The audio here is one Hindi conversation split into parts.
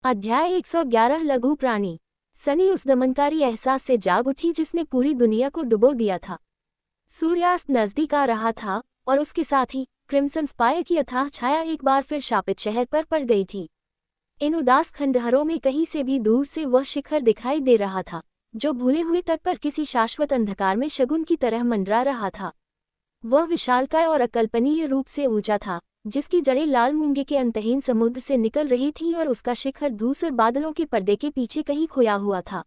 अध्याय 111 लघु प्राणी। सनी उस दमनकारी एहसास से जाग उठी जिसने पूरी दुनिया को डुबो दिया था। सूर्यास्त नजदीक आ रहा था और उसके साथ ही क्रिम्सन स्पायर की अथाह छाया एक बार फिर शापित शहर पर पड़ गई थी। इन उदास खंडहरों में कहीं से भी दूर से वह शिखर दिखाई दे रहा था जो भूले हुए तट पर किसी शाश्वत अंधकार में शगुन की तरह मंडरा रहा था। वह विशालकाय और अकल्पनीय रूप से ऊंचा था, जिसकी जड़ें लाल मूंगे के अंतहीन समुद्र से निकल रही थीं और उसका शिखर धूसर बादलों के पर्दे के पीछे कहीं खोया हुआ था।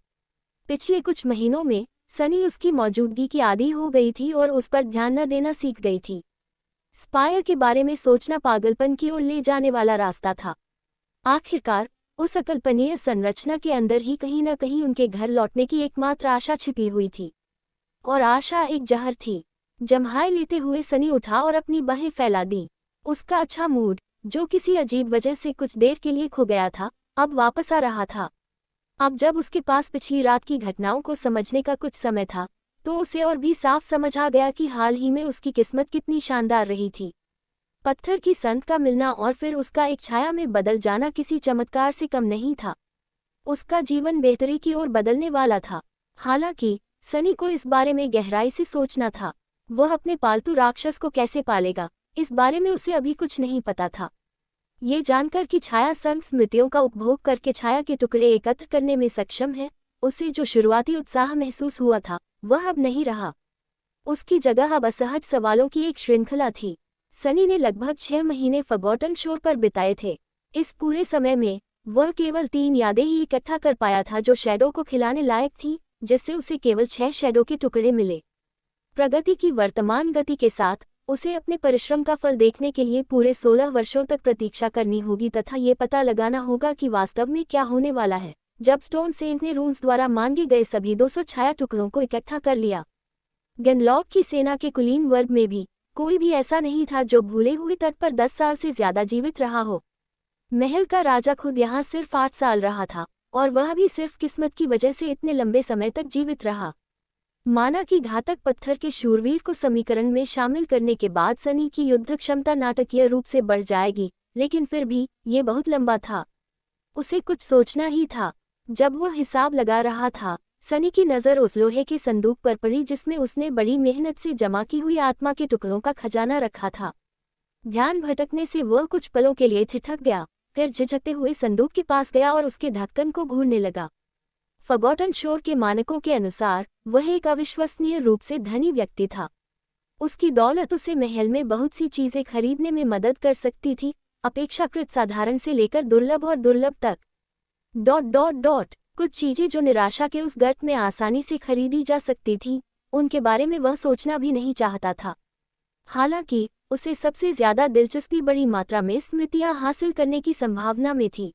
पिछले कुछ महीनों में सनी उसकी मौजूदगी की आदी हो गई थी और उस पर ध्यान न देना सीख गई थी। स्पायर के बारे में सोचना पागलपन की ओर ले जाने वाला रास्ता था। आखिरकार उस अकल्पनीय संरचना के अंदर ही कहीं न कहीं उनके घर लौटने की एकमात्र आशा छिपी हुई थी, और आशा एक जहर थी। जम्हाई लेते हुए सनी उठा और अपनी बाहें फैला दी। उसका अच्छा मूड, जो किसी अजीब वजह से कुछ देर के लिए खो गया था, अब वापस आ रहा था। अब जब उसके पास पिछली रात की घटनाओं को समझने का कुछ समय था, तो उसे और भी साफ समझ आ गया कि हाल ही में उसकी किस्मत कितनी शानदार रही थी। पत्थर की संत का मिलना और फिर उसका एक छाया में बदल जाना किसी चमत्कार से कम नहीं था। उसका जीवन बेहतरी की ओर बदलने वाला था। हालांकि सनी को इस बारे में गहराई से सोचना था। वह अपने पालतू राक्षस को कैसे पालेगा, इस बारे में उसे अभी कुछ नहीं पता था। ये जानकर कि छाया संग स्मृतियों का उपभोग करके छाया के टुकड़े एकत्र करने में सक्षम है, उसे जो शुरुआती उत्साह महसूस हुआ था वह अब नहीं रहा। उसकी जगह अब असहज सवालों की एक श्रृंखला थी। सनी ने लगभग 6 महीने फॉरगॉटन शोर पर बिताए थे। इस पूरे समय में वह केवल 3 यादें ही इकट्ठा कर पाया था जो शैडो को खिलाने लायक थी, जिससे उसे केवल 6 शैडो के टुकड़े मिले। प्रगति की वर्तमान गति के साथ उसे अपने परिश्रम का फल देखने के लिए पूरे 16 वर्षों तक प्रतीक्षा करनी होगी तथा ये पता लगाना होगा कि वास्तव में क्या होने वाला है जब स्टोन सेंट ने रून्स द्वारा मांगे गए सभी 200 छाया टुकड़ों को इकट्ठा कर लिया। गनलॉक की सेना के कुलीन वर्ग में भी कोई भी ऐसा नहीं था जो भूले हुए तट पर 10 साल से ज्यादा जीवित रहा हो। महल का राजा खुद यहाँ सिर्फ 8 साल रहा था, और वह भी सिर्फ किस्मत की वजह से इतने लंबे समय तक जीवित रहा। माना कि घातक पत्थर के शूरवीर को समीकरण में शामिल करने के बाद सनी की युद्ध क्षमता नाटकीय रूप से बढ़ जाएगी, लेकिन फिर भी ये बहुत लंबा था। उसे कुछ सोचना ही था। जब वह हिसाब लगा रहा था, सनी की नज़र उस लोहे के संदूक पर पड़ी जिसमें उसने बड़ी मेहनत से जमा की हुई आत्मा के टुकड़ों का खजाना रखा था। ध्यान भटकने से वह कुछ पलों के लिए ठिठक गया, फिर झिझकते हुए संदूक के पास गया और उसके ढक्कन को घूरने लगा। फॉरगॉटन शोर के मानकों के अनुसार वह एक अविश्वसनीय रूप से धनी व्यक्ति था। उसकी दौलत उसे महल में बहुत सी चीजें खरीदने में मदद कर सकती थी, अपेक्षाकृत साधारण से लेकर दुर्लभ और दुर्लभ तक। कुछ चीजें जो निराशा के उस गर्त में आसानी से खरीदी जा सकती थीं, उनके बारे में वह सोचना भी नहीं चाहता था। हालांकि उसे सबसे ज्यादा दिलचस्पी बड़ी मात्रा में स्मृतियां हासिल करने की संभावना में थी।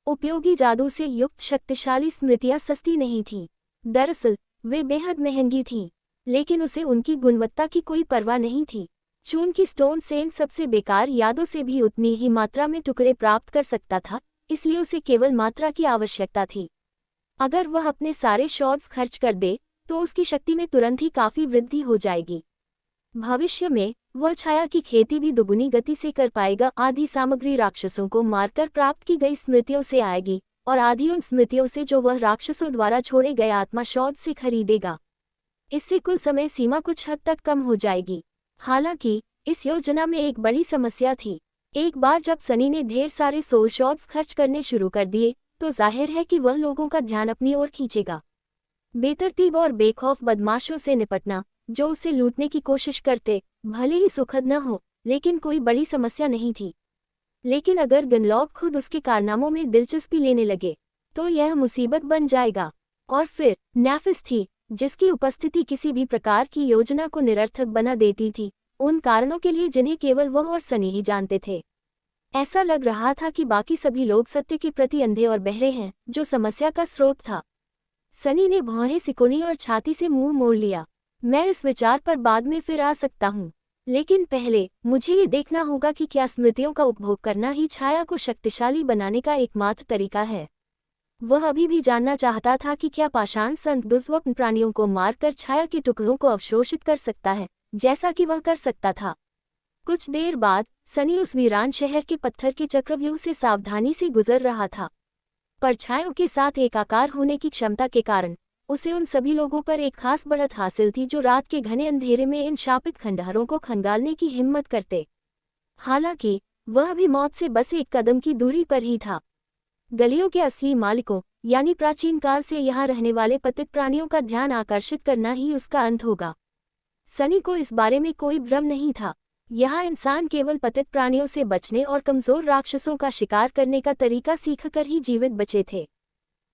उपयोगी जादू से युक्त शक्तिशाली स्मृतियां सस्ती नहीं थीं। दरअसल वे बेहद महंगी थीं, लेकिन उसे उनकी गुणवत्ता की कोई परवाह नहीं थी। चून की स्टोन सेंट सबसे बेकार यादों से भी उतनी ही मात्रा में टुकड़े प्राप्त कर सकता था, इसलिए उसे केवल मात्रा की आवश्यकता थी। अगर वह अपने सारे शॉट्स खर्च कर दे तो उसकी शक्ति में तुरंत ही काफी वृद्धि हो जाएगी। भविष्य में वह छाया की खेती भी दुगुनी गति से कर पाएगा। आधी सामग्री राक्षसों को मारकर प्राप्त की गई स्मृतियों से आएगी और आधी उन स्मृतियों से जो वह राक्षसों द्वारा छोड़े गए आत्मा शौध से खरीदेगा। इससे कुल समय सीमा कुछ हद तक कम हो जाएगी। हालांकि इस योजना में एक बड़ी समस्या थी। एक बार जब सनी ने ढेर सारे सोल शॉट्स खर्च करने शुरू कर दिए तो जाहिर है कि वह लोगों का ध्यान अपनी ओर खींचेगा। बेतरतीब और बेखौफ बदमाशों से निपटना जो उसे लूटने की कोशिश करते, भले ही सुखद न हो, लेकिन कोई बड़ी समस्या नहीं थी। लेकिन अगर गनलॉक खुद उसके कारनामों में दिलचस्पी लेने लगे तो यह मुसीबत बन जाएगा। और फिर नेफिस थी, जिसकी उपस्थिति किसी भी प्रकार की योजना को निरर्थक बना देती थी, उन कारणों के लिए जिन्हें केवल वह और सनी ही जानते थे। ऐसा लग रहा था कि बाकी सभी लोग सत्य के प्रति अंधे और बहरे हैं, जो समस्या का स्रोत था। सनी ने भौहें सिकुड़ी और छाती से मुंह मोड़ लिया। मैं इस विचार पर बाद में फिर आ सकता हूँ, लेकिन पहले मुझे ये देखना होगा कि क्या स्मृतियों का उपभोग करना ही छाया को शक्तिशाली बनाने का एकमात्र तरीका है। वह अभी भी जानना चाहता था कि क्या पाषाण संत दुर्स्वप्न प्राणियों को मारकर छाया के टुकड़ों को अवशोषित कर सकता है, जैसा कि वह कर सकता था। कुछ देर बाद सनी उस वीरान शहर के पत्थर के चक्रव्यूह से सावधानी से गुजर रहा था। परछाइयों के साथ एकाकार होने की क्षमता के कारण उसे उन सभी लोगों पर एक खास बढ़त हासिल थी जो रात के घने अंधेरे में इन शापित खंडहरों को खंगालने की हिम्मत करते। हालांकि वह भी मौत से बस एक कदम की दूरी पर ही था। गलियों के असली मालिकों यानी प्राचीन काल से यहाँ रहने वाले पतित प्राणियों का ध्यान आकर्षित करना ही उसका अंत होगा। सनी को इस बारे में कोई भ्रम नहीं था। यहाँ इंसान केवल पतित प्राणियों से बचने और कमजोर राक्षसों का शिकार करने का तरीका सीखकर ही जीवित बचे थे।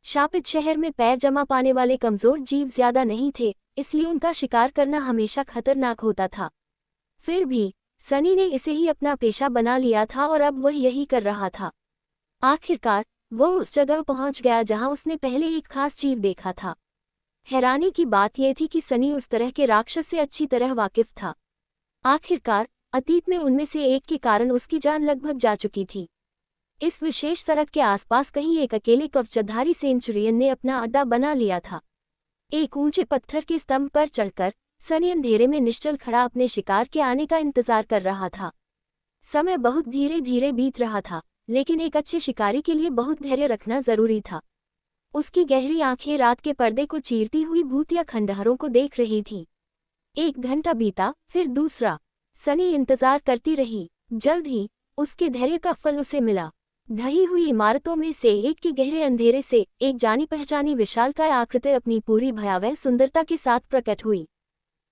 शापित शहर में पैर जमा पाने वाले कमजोर जीव ज्यादा नहीं थे, इसलिए उनका शिकार करना हमेशा खतरनाक होता था। फिर भी सनी ने इसे ही अपना पेशा बना लिया था और अब वह यही कर रहा था। आखिरकार वह उस जगह पहुंच गया जहां उसने पहले एक खास जीव देखा था। हैरानी की बात यह थी कि सनी उस तरह के राक्षस से अच्छी तरह वाकिफ था। आखिरकार अतीत में उनमें से एक के कारण उसकी जान लगभग जा चुकी थी। इस विशेष सड़क के आसपास कहीं एक अकेले कवचधारी सेंचुरियन ने अपना अड्डा बना लिया था। एक ऊंचे पत्थर के स्तंभ पर चढ़कर सनी अंधेरे में निश्चल खड़ा अपने शिकार के आने का इंतजार कर रहा था। समय बहुत धीरे धीरे बीत रहा था, लेकिन एक अच्छे शिकारी के लिए बहुत धैर्य रखना जरूरी था। उसकी गहरी आंखें रात के पर्दे को चीरती हुई भूतिया खंडहरों को देख रही थीं। 1 घंटा बीता, फिर दूसरा। सनी इंतजार करती रही। जल्द ही उसके धैर्य का फल उसे मिला। ढही हुई इमारतों में से एक के गहरे अंधेरे से एक जानी पहचानी विशालकाय आकृति अपनी पूरी भयावह सुंदरता के साथ प्रकट हुई।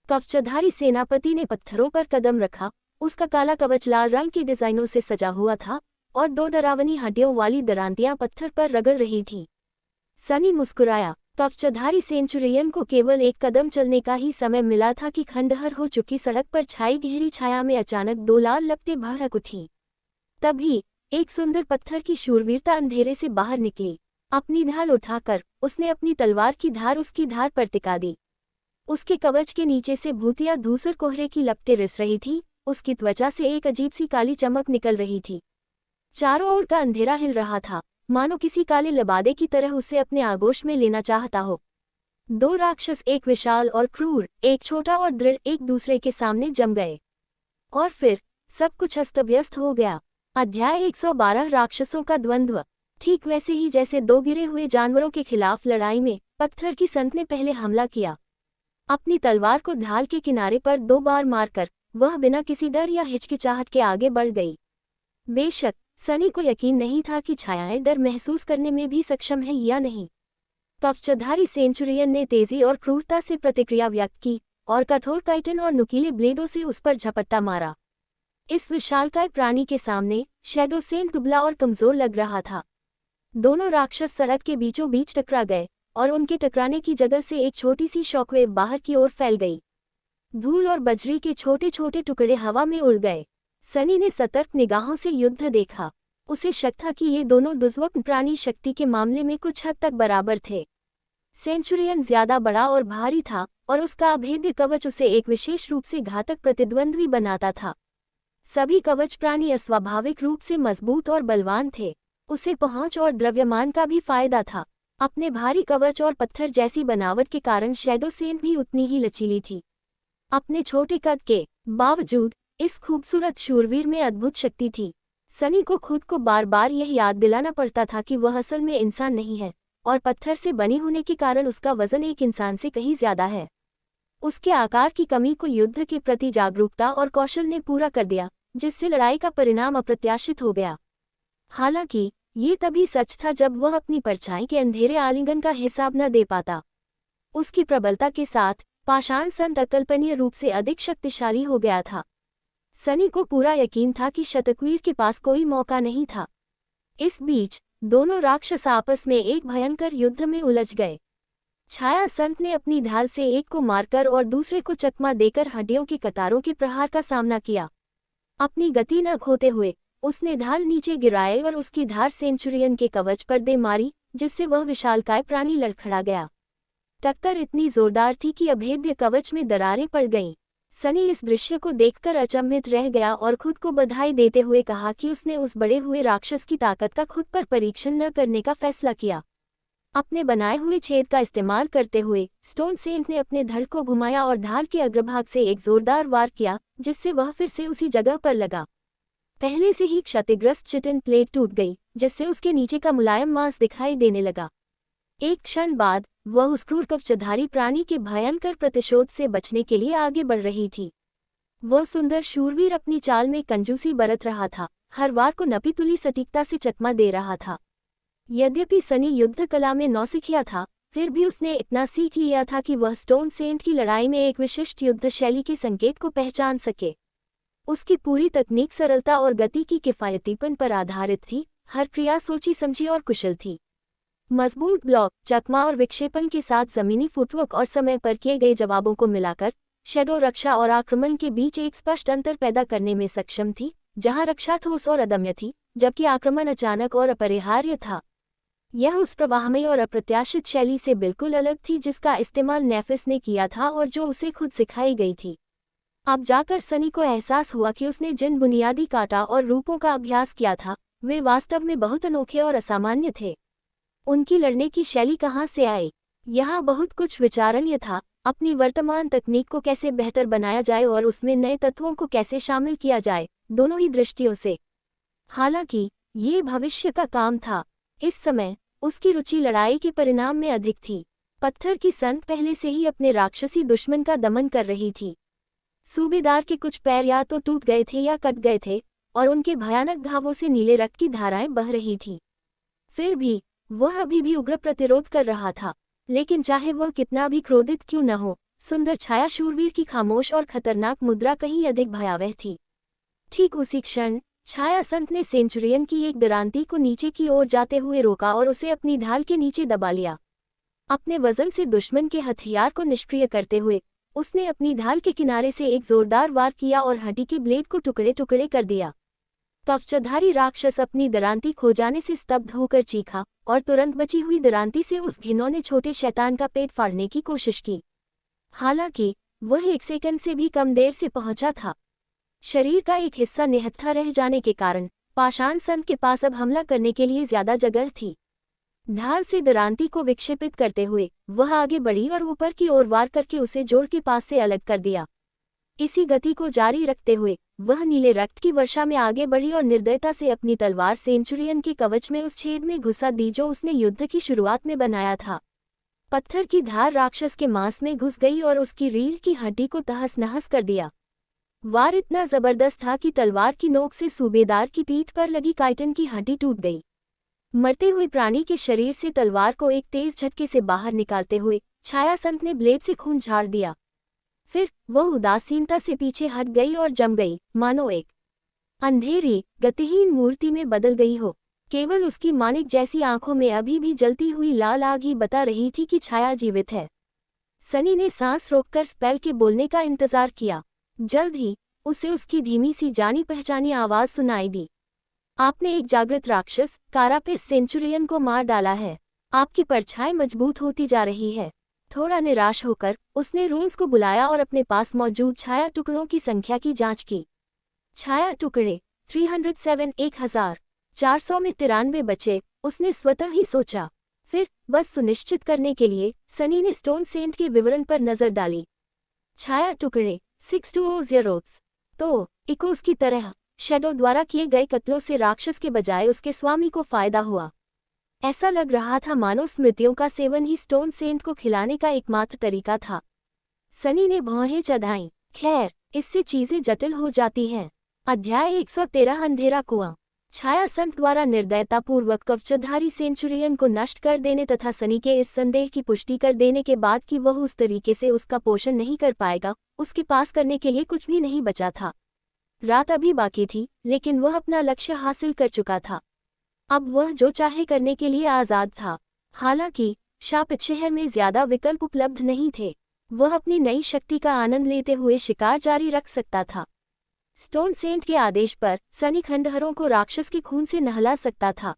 कवचधारी सेनापति ने पत्थरों पर कदम रखा। उसका काला कवच लाल रंग के डिजाइनों से सजा हुआ था और 2 डरावनी हड्डियों वाली दरांतियां पत्थर पर रगड़ रही थीं। सनी मुस्कुराया। कवचधारी सेंचुरियन को केवल 1 कदम चलने का ही समय मिला था कि खंडहर हो चुकी सड़क पर छाई गहरी छाया में अचानक 2 लाल लपटें भड़क उठीं। तभी एक सुंदर पत्थर की शूरवीरता अंधेरे से बाहर निकली। अपनी ढाल उठाकर उसने अपनी तलवार की धार उसकी धार पर टिका दी। उसके कवच के नीचे से भूतिया धूसर कोहरे की लपटें रिस रही थी। उसकी त्वचा से एक अजीब सी काली चमक निकल रही थी। चारों ओर का अंधेरा हिल रहा था, मानो किसी काले लबादे की तरह उसे अपने आगोश में लेना चाहता हो। 2 राक्षस, एक विशाल और क्रूर, एक छोटा और दृढ़, एक दूसरे के सामने जम गए। और फिर सब कुछ अस्त व्यस्त हो गया। अध्याय 112 राक्षसों का द्वंद्व। ठीक वैसे ही जैसे 2 गिरे हुए जानवरों के खिलाफ लड़ाई में पत्थर की संत ने पहले हमला किया। अपनी तलवार को ढाल के किनारे पर 2 बार मारकर वह बिना किसी डर या हिचकिचाहट के आगे बढ़ गई। बेशक सनी को यकीन नहीं था कि छायाएं डर महसूस करने में भी सक्षम है या नहीं। कवचधारी सेंचुरियन ने तेजी और क्रूरता से प्रतिक्रिया व्यक्त की और कठोर काइटन और नुकीले ब्लेडों से उस पर झपट्टा मारा। इस विशालकाय प्राणी के सामने शैडो सेन दुबला और कमजोर लग रहा था। दोनों राक्षस सड़क के बीचों बीच टकरा गए और उनके टकराने की जगह से एक छोटी सी शॉकवेव बाहर की ओर फैल गई। धूल और बजरी के छोटे छोटे टुकड़े हवा में उड़ गए। सनी ने सतर्क निगाहों से युद्ध देखा। उसे शक था कि ये दोनों दुर्लभ प्राणी शक्ति के मामले में कुछ हद तक बराबर थे। सेंचुरियन ज्यादा बड़ा और भारी था और उसका अभेद्य कवच उसे एक विशेष रूप से घातक प्रतिद्वंद्वी बनाता था। सभी कवच प्राणी अस्वाभाविक रूप से मजबूत और बलवान थे। उसे पहुंच और द्रव्यमान का भी फायदा था। अपने भारी कवच और पत्थर जैसी बनावट के कारण शैडो सेन भी उतनी ही लचीली थी। अपने छोटे कद के बावजूद इस खूबसूरत शूरवीर में अद्भुत शक्ति थी। सनी को खुद को बार बार यह याद दिलाना पड़ता था कि वह असल में इंसान नहीं है और पत्थर से बनी होने के कारण उसका वजन एक इंसान से कहीं ज्यादा है। उसके आकार की कमी को युद्ध के प्रति जागरूकता और कौशल ने पूरा कर दिया, जिससे लड़ाई का परिणाम अप्रत्याशित हो गया। हालांकि ये तभी सच था जब वह अपनी परछाई के अंधेरे आलिंगन का हिसाब न दे पाता। उसकी प्रबलता के साथ पाषाण संत अकल्पनीय रूप से अधिक शक्तिशाली हो गया था। सनी को पूरा यकीन था कि शतकवीर के पास कोई मौका नहीं था। इस बीच दोनों राक्षस आपस में एक भयंकर युद्ध में उलझ गए। छाया संत ने अपनी ढाल से एक को मारकर और दूसरे को चकमा देकर हड्डियों की कतारों के प्रहार का सामना किया। अपनी गति न खोते हुए उसने ढाल नीचे गिराए और उसकी धार सेंचुरियन के कवच पर दे मारी, जिससे वह विशालकाय प्राणी लड़खड़ा गया। टक्कर इतनी जोरदार थी कि अभेद्य कवच में दरारें पड़ गईं। सनी इस दृश्य को देखकर अचंभित रह गया और खुद को बधाई देते हुए कहा कि उसने उस बड़े हुए राक्षस की ताकत का खुद पर परीक्षण न करने का फैसला किया। अपने बनाए हुए छेद का इस्तेमाल करते हुए स्टोन सेंट ने अपने धड़ को घुमाया और ढाल के अग्रभाग से एक जोरदार वार किया, जिससे वह फिर से उसी जगह पर लगा। पहले से ही क्षतिग्रस्त चिटिन प्लेट टूट गई, जिससे उसके नीचे का मुलायम मांस दिखाई देने लगा। एक क्षण बाद वह उस क्रूर कवचधारी प्राणी के भयंकर प्रतिशोध से बचने के लिए आगे बढ़ रही थी। वह सुंदर शूरवीर अपनी चाल में कंजूसी बरत रहा था, हर वार को नपीतुली सटीकता से चकमा दे रहा था। यद्यपि सनी युद्ध कला में नौसिखिया था, फिर भी उसने इतना सीख लिया था कि वह स्टोन सेंट की लड़ाई में एक विशिष्ट युद्ध शैली के संकेत को पहचान सके। उसकी पूरी तकनीक सरलता और गति की किफायतीपन पर आधारित थी, हर क्रिया सोची समझी और कुशल थी। मजबूत ब्लॉक, चकमा और विक्षेपण के साथ जमीनी फुटवर्क और समय पर किए गए जवाबों को मिलाकर शैडो रक्षा और आक्रमण के बीच एक स्पष्ट अंतर पैदा करने में सक्षम थी, जहां रक्षा ठोस और अदम्य थी, जबकि आक्रमण अचानक और अपरिहार्य था। यह उस प्रवाहमयी और अप्रत्याशित शैली से बिल्कुल अलग थी जिसका इस्तेमाल नेफिस ने किया था और जो उसे खुद सिखाई गई थी। अब जाकर सनी को एहसास हुआ कि उसने जिन बुनियादी काटा और रूपों का अभ्यास किया था, वे वास्तव में बहुत अनोखे और असामान्य थे। उनकी लड़ने की शैली कहाँ से आई? यहाँ बहुत कुछ विचारणीय था। अपनी वर्तमान तकनीक को कैसे बेहतर बनाया जाए और उसमें नए तत्वों को कैसे शामिल किया जाए, दोनों ही दृष्टियों से। हालांकि ये भविष्य का काम था। इस समय उसकी रुचि लड़ाई के परिणाम में अधिक थी। पत्थर की संत पहले से ही अपने राक्षसी दुश्मन का दमन कर रही थी। सूबेदार के कुछ पैर या तो टूट गए थे या कट गए थे और उनके भयानक घावों से नीले रक्त की धाराएं बह रही थीं। फिर भी वह अभी भी उग्र प्रतिरोध कर रहा था। लेकिन चाहे वह कितना भी क्रोधित क्यों न हो, सुंदर छाया शूरवीर की खामोश और खतरनाक मुद्रा कहीं अधिक भयावह थी। ठीक उसी क्षण छाया संत ने सेंचुरियन की एक दरांती को नीचे की ओर जाते हुए रोका और उसे अपनी ढाल के नीचे दबा लिया। अपने वजन से दुश्मन के हथियार को निष्क्रिय करते हुए उसने अपनी ढाल के किनारे से एक जोरदार वार किया और हड्डी के ब्लेड को टुकड़े टुकड़े कर दिया। कवचधारी राक्षस अपनी दरांती खो जाने से स्तब्ध होकर चीखा और तुरंत बची हुई दरांती से उस घिनौने छोटे शैतान का पेट फाड़ने की कोशिश की। हालांकि वह 1 सेकंड से भी कम देर से पहुंचा था। शरीर का एक हिस्सा निहत्था रह जाने के कारण पाषाण संत के पास अब हमला करने के लिए ज्यादा जगह थी। ढाल से दरांती को विक्षेपित करते हुए वह आगे बढ़ी और ऊपर की ओर वार करके उसे जोड़ के पास से अलग कर दिया। इसी गति को जारी रखते हुए वह नीले रक्त की वर्षा में आगे बढ़ी और निर्दयता से अपनी तलवार सेंचुरियन के कवच में उस छेद में घुसा दी जो उसने युद्ध की शुरुआत में बनाया था। पत्थर की धार राक्षस के मांस में घुस गई और उसकी रीढ़ की हड्डी को तहस नहस कर दिया। वार इतना जबरदस्त था कि तलवार की नोक से सूबेदार की पीठ पर लगी काइटन की हड्डी टूट गई। मरते हुए प्राणी के शरीर से तलवार को एक तेज झटके से बाहर निकालते हुए छाया संत ने ब्लेड से खून झाड़ दिया। फिर वह उदासीनता से पीछे हट गई और जम गई, मानो एक अंधेरी गतिहीन मूर्ति में बदल गई हो। केवल उसकी मानिक जैसी आंखों में अभी भी जलती हुई लाल आग ही बता रही थी कि छाया जीवित है। सनी ने सांस रोककर स्पेल के बोलने का इंतजार किया। जल्द ही उसे उसकी धीमी सी जानी पहचानी आवाज सुनाई दी। आपने एक जागृत राक्षस कारापेस सेंचुरियन को मार डाला है। आपकी परछाई मजबूत होती जा रही है। थोड़ा निराश होकर उसने रूल्स को बुलाया और अपने पास मौजूद छाया टुकड़ों की संख्या की जांच की। छाया टुकड़े 307 1400 में 93 बचे, उसने स्वतः ही सोचा। फिर बस सुनिश्चित करने के लिए सनी ने स्टोन सेंट के विवरण पर नजर डाली। छाया टुकड़े 6200। तो इकोस की तरह शैडो द्वारा किए गए कत्लों से राक्षस के बजाय उसके स्वामी को फायदा हुआ। ऐसा लग रहा था मानो स्मृतियों का सेवन ही स्टोन सेंट को खिलाने का एकमात्र तरीका था। सनी ने भौहें चढ़ाईं। खैर, इससे चीजें जटिल हो जाती हैं। अध्याय 113 अंधेरा कुआं। छाया संत द्वारा निर्दयतापूर्वक कवचधारी सेंचुरियन को नष्ट कर देने तथा सनी के इस संदेह की पुष्टि कर देने के बाद कि वह उस तरीके से उसका पोषण नहीं कर पाएगा, उसके पास करने के लिए कुछ भी नहीं बचा था। रात अभी बाकी थी, लेकिन वह अपना लक्ष्य हासिल कर चुका था। अब वह जो चाहे करने के लिए आज़ाद था। हालांकि शापित शहर में ज्यादा विकल्प उपलब्ध नहीं थे। वह अपनी नई शक्ति का आनंद लेते हुए शिकार जारी रख सकता था। स्टोन सेंट के आदेश पर सनी खंडहरों को राक्षस के खून से नहला सकता था।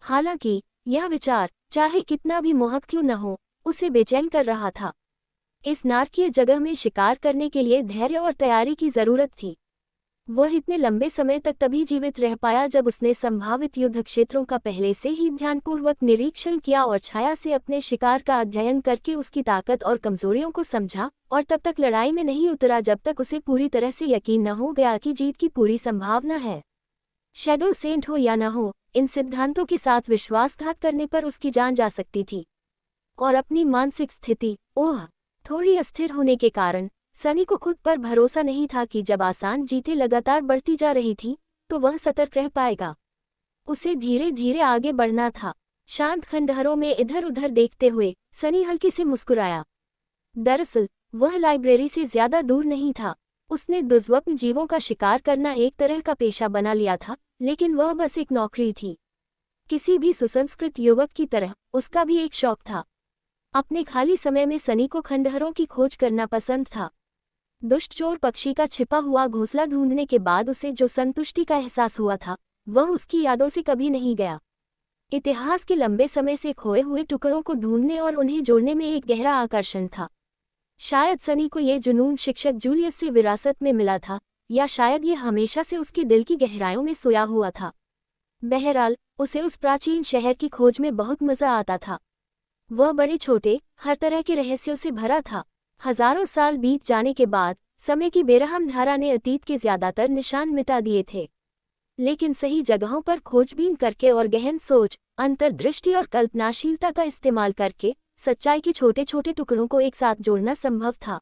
हालांकि यह विचार, चाहे कितना भी मोहक क्यों न हो, उसे बेचैन कर रहा था। इस नारकीय जगह में शिकार करने के लिए धैर्य और तैयारी की जरूरत थी। वह इतने लंबे समय तक तभी जीवित रह पाया जब उसने संभावित युद्ध क्षेत्रों का पहले से ही ध्यानपूर्वक निरीक्षण किया और छाया से अपने शिकार का अध्ययन करके उसकी ताकत और कमजोरियों को समझा, और तब तक लड़ाई में नहीं उतरा जब तक उसे पूरी तरह से यकीन न हो गया कि जीत की पूरी संभावना है। शैडो सेंट हो या न हो, इन सिद्धांतों के साथ विश्वासघात करने पर उसकी जान जा सकती थी। और अपनी मानसिक स्थिति थोड़ी अस्थिर होने के कारण सनी को खुद पर भरोसा नहीं था कि जब आसान जीतें लगातार बढ़ती जा रही थी तो वह सतर्क रह पाएगा। उसे धीरे धीरे आगे बढ़ना था। शांत खंडहरों में इधर उधर देखते हुए सनी हल्के से मुस्कुराया। दरअसल वह लाइब्रेरी से ज्यादा दूर नहीं था। उसने दुर्लभ जीवों का शिकार करना एक तरह का पेशा बना लिया था, लेकिन वह बस एक नौकरी थी। किसी भी सुसंस्कृत युवक की तरह उसका भी एक शौक था। अपने खाली समय में सनी को खंडहरों की खोज करना पसंद था। दुष्ट चोर पक्षी का छिपा हुआ घोंसला ढूंढने के बाद उसे जो संतुष्टि का एहसास हुआ था वह उसकी यादों से कभी नहीं गया। इतिहास के लंबे समय से खोए हुए टुकड़ों को ढूंढने और उन्हें जोड़ने में एक गहरा आकर्षण था। शायद सनी को यह जुनून शिक्षक जूलियस से विरासत में मिला था, या शायद ये हमेशा से उसके दिल की गहराइयों में सोया हुआ था। बहरहाल उसे उस प्राचीन शहर की खोज में बहुत मजा आता था। वह बड़े छोटे हर तरह के रहस्यों से भरा था। हजारों साल बीत जाने के बाद समय की बेरहम धारा ने अतीत के ज्यादातर निशान मिटा दिए थे, लेकिन सही जगहों पर खोजबीन करके और गहन सोच, अंतर्दृष्टि और कल्पनाशीलता का इस्तेमाल करके सच्चाई के छोटे छोटे टुकड़ों को एक साथ जोड़ना संभव था।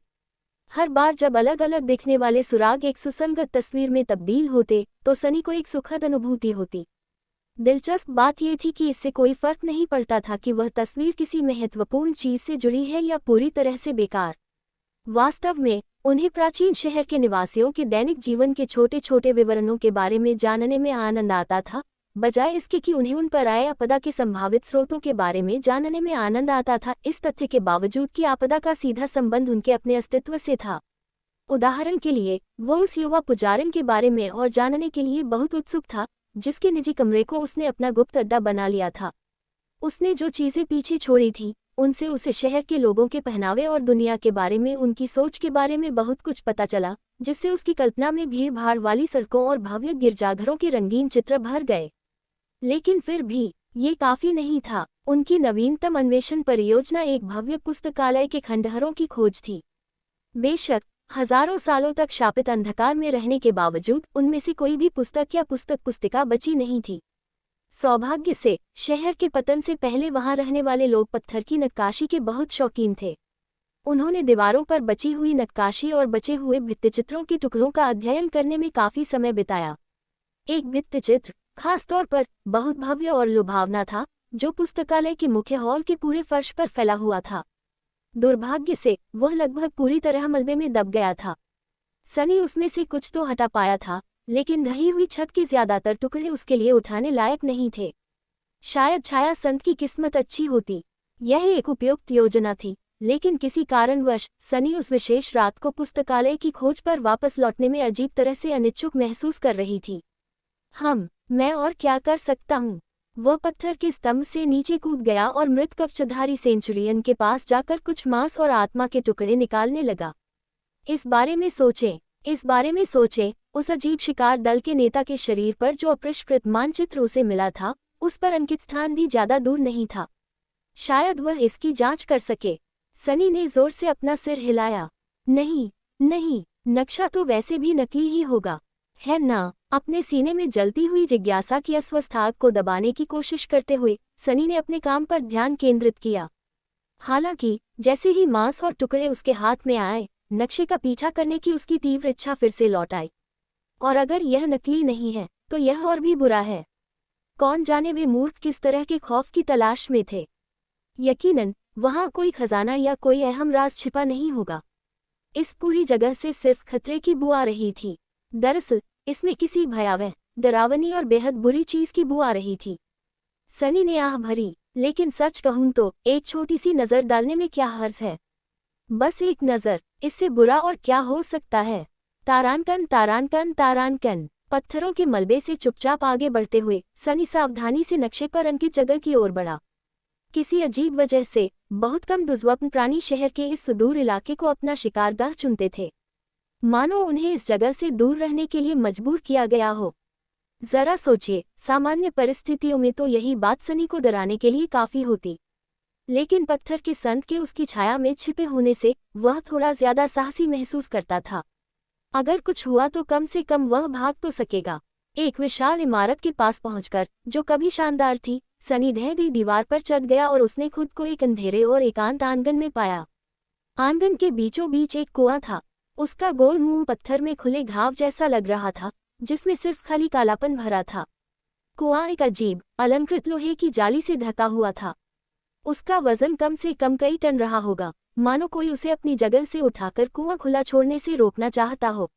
हर बार जब अलग अलग दिखने वाले सुराग एक सुसंगत तस्वीर में तब्दील होते तो सनी को एक सुखद अनुभूति होती। दिलचस्प बात यह थी कि इससे कोई फर्क नहीं पड़ता था कि वह तस्वीर किसी महत्वपूर्ण चीज से जुड़ी है या पूरी तरह से बेकार। वास्तव में उन्हें प्राचीन शहर के निवासियों के दैनिक जीवन के छोटे छोटे विवरणों के बारे में जानने में आनंद आता था, बजाय इसके कि उन्हें उन पर आए आपदा के संभावित स्रोतों के बारे में जानने में आनंद आता था, इस तथ्य के बावजूद कि आपदा का सीधा संबंध उनके अपने अस्तित्व से था। उदाहरण के लिए वह उस युवा पुजारन के बारे में और जानने के लिए बहुत उत्सुक था जिसके निजी कमरे को उसने अपना गुप्त अड्डा बना लिया था। उसने जो चीजें पीछे छोड़ी थी उनसे उसे शहर के लोगों के पहनावे और दुनिया के बारे में उनकी सोच के बारे में बहुत कुछ पता चला, जिससे उसकी कल्पना में भीड़ भाड़ वाली सड़कों और भव्य गिरजाघरों के रंगीन चित्र भर गए। लेकिन फिर भी ये काफी नहीं था। उनकी नवीनतम अन्वेषण परियोजना एक भव्य पुस्तकालय के खंडहरों की खोज थी। बेशक हजारों सालों तक शापित अंधकार में रहने के बावजूद उनमें से कोई भी पुस्तक या पुस्तिका बची नहीं थी। सौभाग्य से शहर के पतन से पहले वहां रहने वाले लोग पत्थर की नक्काशी के बहुत शौकीन थे। उन्होंने दीवारों पर बची हुई नक्काशी और बचे हुए भित्तिचित्रों के टुकड़ों का अध्ययन करने में काफी समय बिताया। एक भित्तिचित्र खास तौर पर बहुत भव्य और लुभावना था, जो पुस्तकालय के मुख्य हॉल के पूरे फर्श पर फैला हुआ था। दुर्भाग्य से वह लगभग पूरी तरह मलबे में दब गया था। सनी उसमें से कुछ तो हटा पाया था, लेकिन ढही हुई छत के ज्यादातर टुकड़े उसके लिए उठाने लायक नहीं थे। शायद छाया संत की किस्मत अच्छी होती। यह एक उपयुक्त योजना थी, लेकिन किसी कारणवश सनी उस विशेष रात को पुस्तकालय की खोज पर वापस लौटने में अजीब तरह से अनिच्छुक महसूस कर रही थी। मैं और क्या कर सकता हूँ? वह पत्थर के स्तंभ से नीचे कूद गया और मृत कवचधारी सेंचुरियन के पास जाकर कुछ मांस और आत्मा के टुकड़े निकालने लगा। इस बारे में सोचें, उस अजीब शिकार दल के नेता के शरीर पर जो अपरिष्कृत मानचित्र उसे मिला था, उस पर अंकित स्थान भी ज्यादा दूर नहीं था। शायद वह इसकी जांच कर सके। सनी ने जोर से अपना सिर हिलाया। नहीं, नक्शा तो वैसे भी नकली ही होगा, है ना? अपने सीने में जलती हुई जिज्ञासा की अस्वस्थ आग को दबाने की कोशिश करते हुए सनी ने अपने काम पर ध्यान केंद्रित किया। हालांकि जैसे ही मांस और टुकड़े उसके हाथ में आए, नक्शे का पीछा करने की उसकी तीव्र इच्छा फिर से लौट आई। और अगर यह नकली नहीं है तो यह और भी बुरा है। कौन जाने वे मूर्ख किस तरह के खौफ की तलाश में थे। यकीनन वहां कोई खजाना या कोई अहम राज छिपा नहीं होगा। इस पूरी जगह से सिर्फ खतरे की बू आ रही थी। दरअसल इसमें किसी भयावह, डरावनी और बेहद बुरी चीज की बू आ रही थी। सनी ने आह भरी, लेकिन सच कहूं तो एक छोटी सी नजर डालने में क्या हर्ज है? बस एक नजर, इससे बुरा और क्या हो सकता है? तारानकन। पत्थरों के मलबे से चुपचाप आगे बढ़ते हुए सनी सावधानी से नक्शे पर अंकित जगह की ओर बढ़ा। किसी अजीब वजह से बहुत कम दुर्लभ प्राणी शहर के इस सुदूर इलाके को अपना शिकारगाह चुनते थे, मानो उन्हें इस जगह से दूर रहने के लिए मजबूर किया गया हो। जरा सोचिए, सामान्य परिस्थितियों में तो यही बात सनी को डराने के लिए काफी होती, लेकिन पत्थर के संत के उसकी छाया में छिपे होने से वह थोड़ा ज्यादा साहसी महसूस करता था। अगर कुछ हुआ तो कम से कम वह भाग तो सकेगा। एक विशाल इमारत के पास पहुंचकर, जो कभी शानदार थी, सनी ढह गई दीवार पर चढ़ गया और उसने खुद को एक अंधेरे और एकांत आंगन में पाया। आंगन के बीचों बीच एक कुआं था। उसका गोल मुंह पत्थर में खुले घाव जैसा लग रहा था, जिसमें सिर्फ खाली कालापन भरा था। कुआं एक अजीब, अलंकृत लोहे की जाली से ढका हुआ था। उसका वजन कम से कम कई टन रहा होगा, मानो कोई उसे अपनी जगह से उठाकर कुआं खुला छोड़ने से रोकना चाहता हो।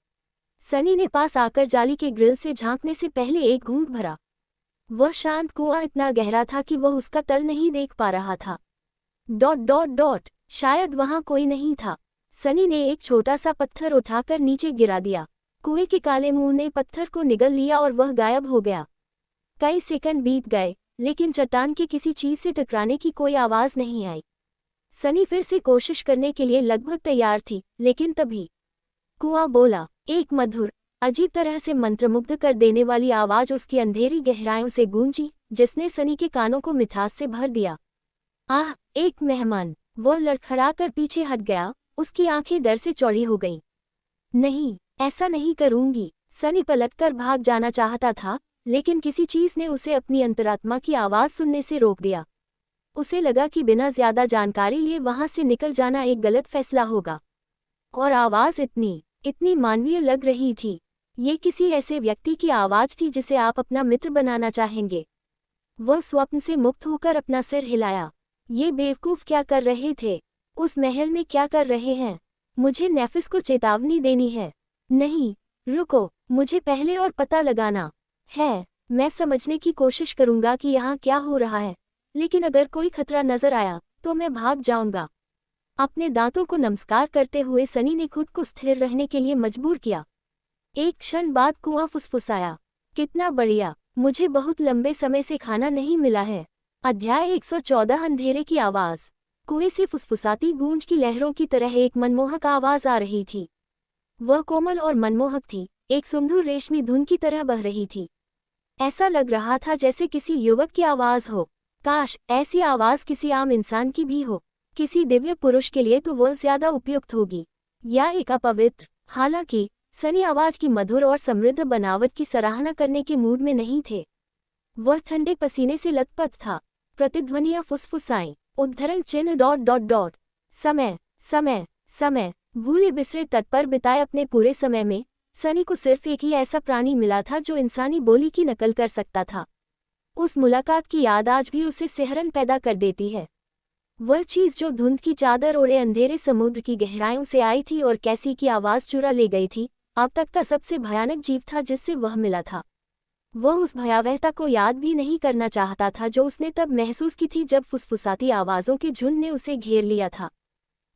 सनी ने पास आकर जाली के ग्रिल से झांकने से पहले एक घूंट भरा। वह शांत कुआं इतना गहरा था कि वह उसका तल नहीं देख पा रहा था। डॉट डॉट डॉट, शायद वहां कोई नहीं था। सनी ने एक छोटा सा पत्थर उठाकर नीचे गिरा दिया। कुएं के काले मुंह ने पत्थर को निगल लिया और वह गायब हो गया। कई सेकंड बीत गए, लेकिन चट्टान के किसी चीज से टकराने की कोई आवाज नहीं आई। सनी फिर से कोशिश करने के लिए लगभग तैयार थी, लेकिन तभी कुआं बोला। एक मधुर, अजीब तरह से मंत्रमुग्ध कर देने वाली आवाज उसकी अंधेरी गहराइयों से गूंजी, जिसने सनी के कानों को मिठास से भर दिया। आह, एक मेहमान! वह लड़खड़ाकर पीछे हट गया, उसकी आंखें डर से चौड़ी हो गईं। नहीं, ऐसा नहीं करूंगी। सनी पलटकर भाग जाना चाहता था, लेकिन किसी चीज ने उसे अपनी अंतरात्मा की आवाज सुनने से रोक दिया। उसे लगा कि बिना ज्यादा जानकारी लिए वहां से निकल जाना एक गलत फैसला होगा। और आवाज इतनी मानवीय लग रही थी। ये किसी ऐसे व्यक्ति की आवाज थी जिसे आप अपना मित्र बनाना चाहेंगे। वह स्वप्न से मुक्त होकर अपना सिर हिलाया। ये बेवकूफ क्या कर रहे थे? उस महल में क्या कर रहे हैं? मुझे नेफिस को चेतावनी देनी है। नहीं, रुको, मुझे पहले और पता लगाना है। मैं समझने की कोशिश करूंगा कि यहाँ क्या हो रहा है, लेकिन अगर कोई खतरा नजर आया तो मैं भाग जाऊंगा। अपने दांतों को नमस्कार करते हुए सनी ने खुद को स्थिर रहने के लिए मजबूर किया। एक क्षण बाद कुआं फुसफुसाया। कितना बढ़िया, मुझे बहुत लंबे समय से खाना नहीं मिला है। अध्याय 114 अंधेरे की आवाज। कुएं से फुसफुसाती गूंज की लहरों की तरह एक मनमोहक आवाज आ रही थी। वह कोमल और मनमोहक थी, एक सुंदर रेशमी धुन की तरह बह रही थी। ऐसा लग रहा था जैसे किसी युवक की आवाज हो। काश ऐसी आवाज किसी आम इंसान की भी हो। किसी दिव्य पुरुष के लिए तो वह ज्यादा उपयुक्त होगी, या एक अपवित्र। हालांकि सनी आवाज की मधुर और समृद्ध बनावट की सराहना करने के मूड में नहीं थे। वह ठंडे पसीने से लथपथ था। प्रतिध्वनियां फुसफुसाईं। उद्धरण चिन्ह डॉट डॉट डॉट। समय समय समय। भूले बिसरे तट पर बिताए अपने पूरे समय में सनी को सिर्फ एक ही ऐसा प्राणी मिला था जो इंसानी बोली की नकल कर सकता था। उस मुलाकात की याद आज भी उसे सिहरन पैदा कर देती है। वह चीज जो धुंध की चादर ओढ़े अंधेरे समुद्र की गहराइयों से आई थी और कैसी की आवाज चुरा ले गई थी, अब तक का सबसे भयानक जीव था जिससे वह मिला था। वह उस भयावहता को याद भी नहीं करना चाहता था जो उसने तब महसूस की थी जब फुसफुसाती आवाज़ों के झुंड ने उसे घेर लिया था।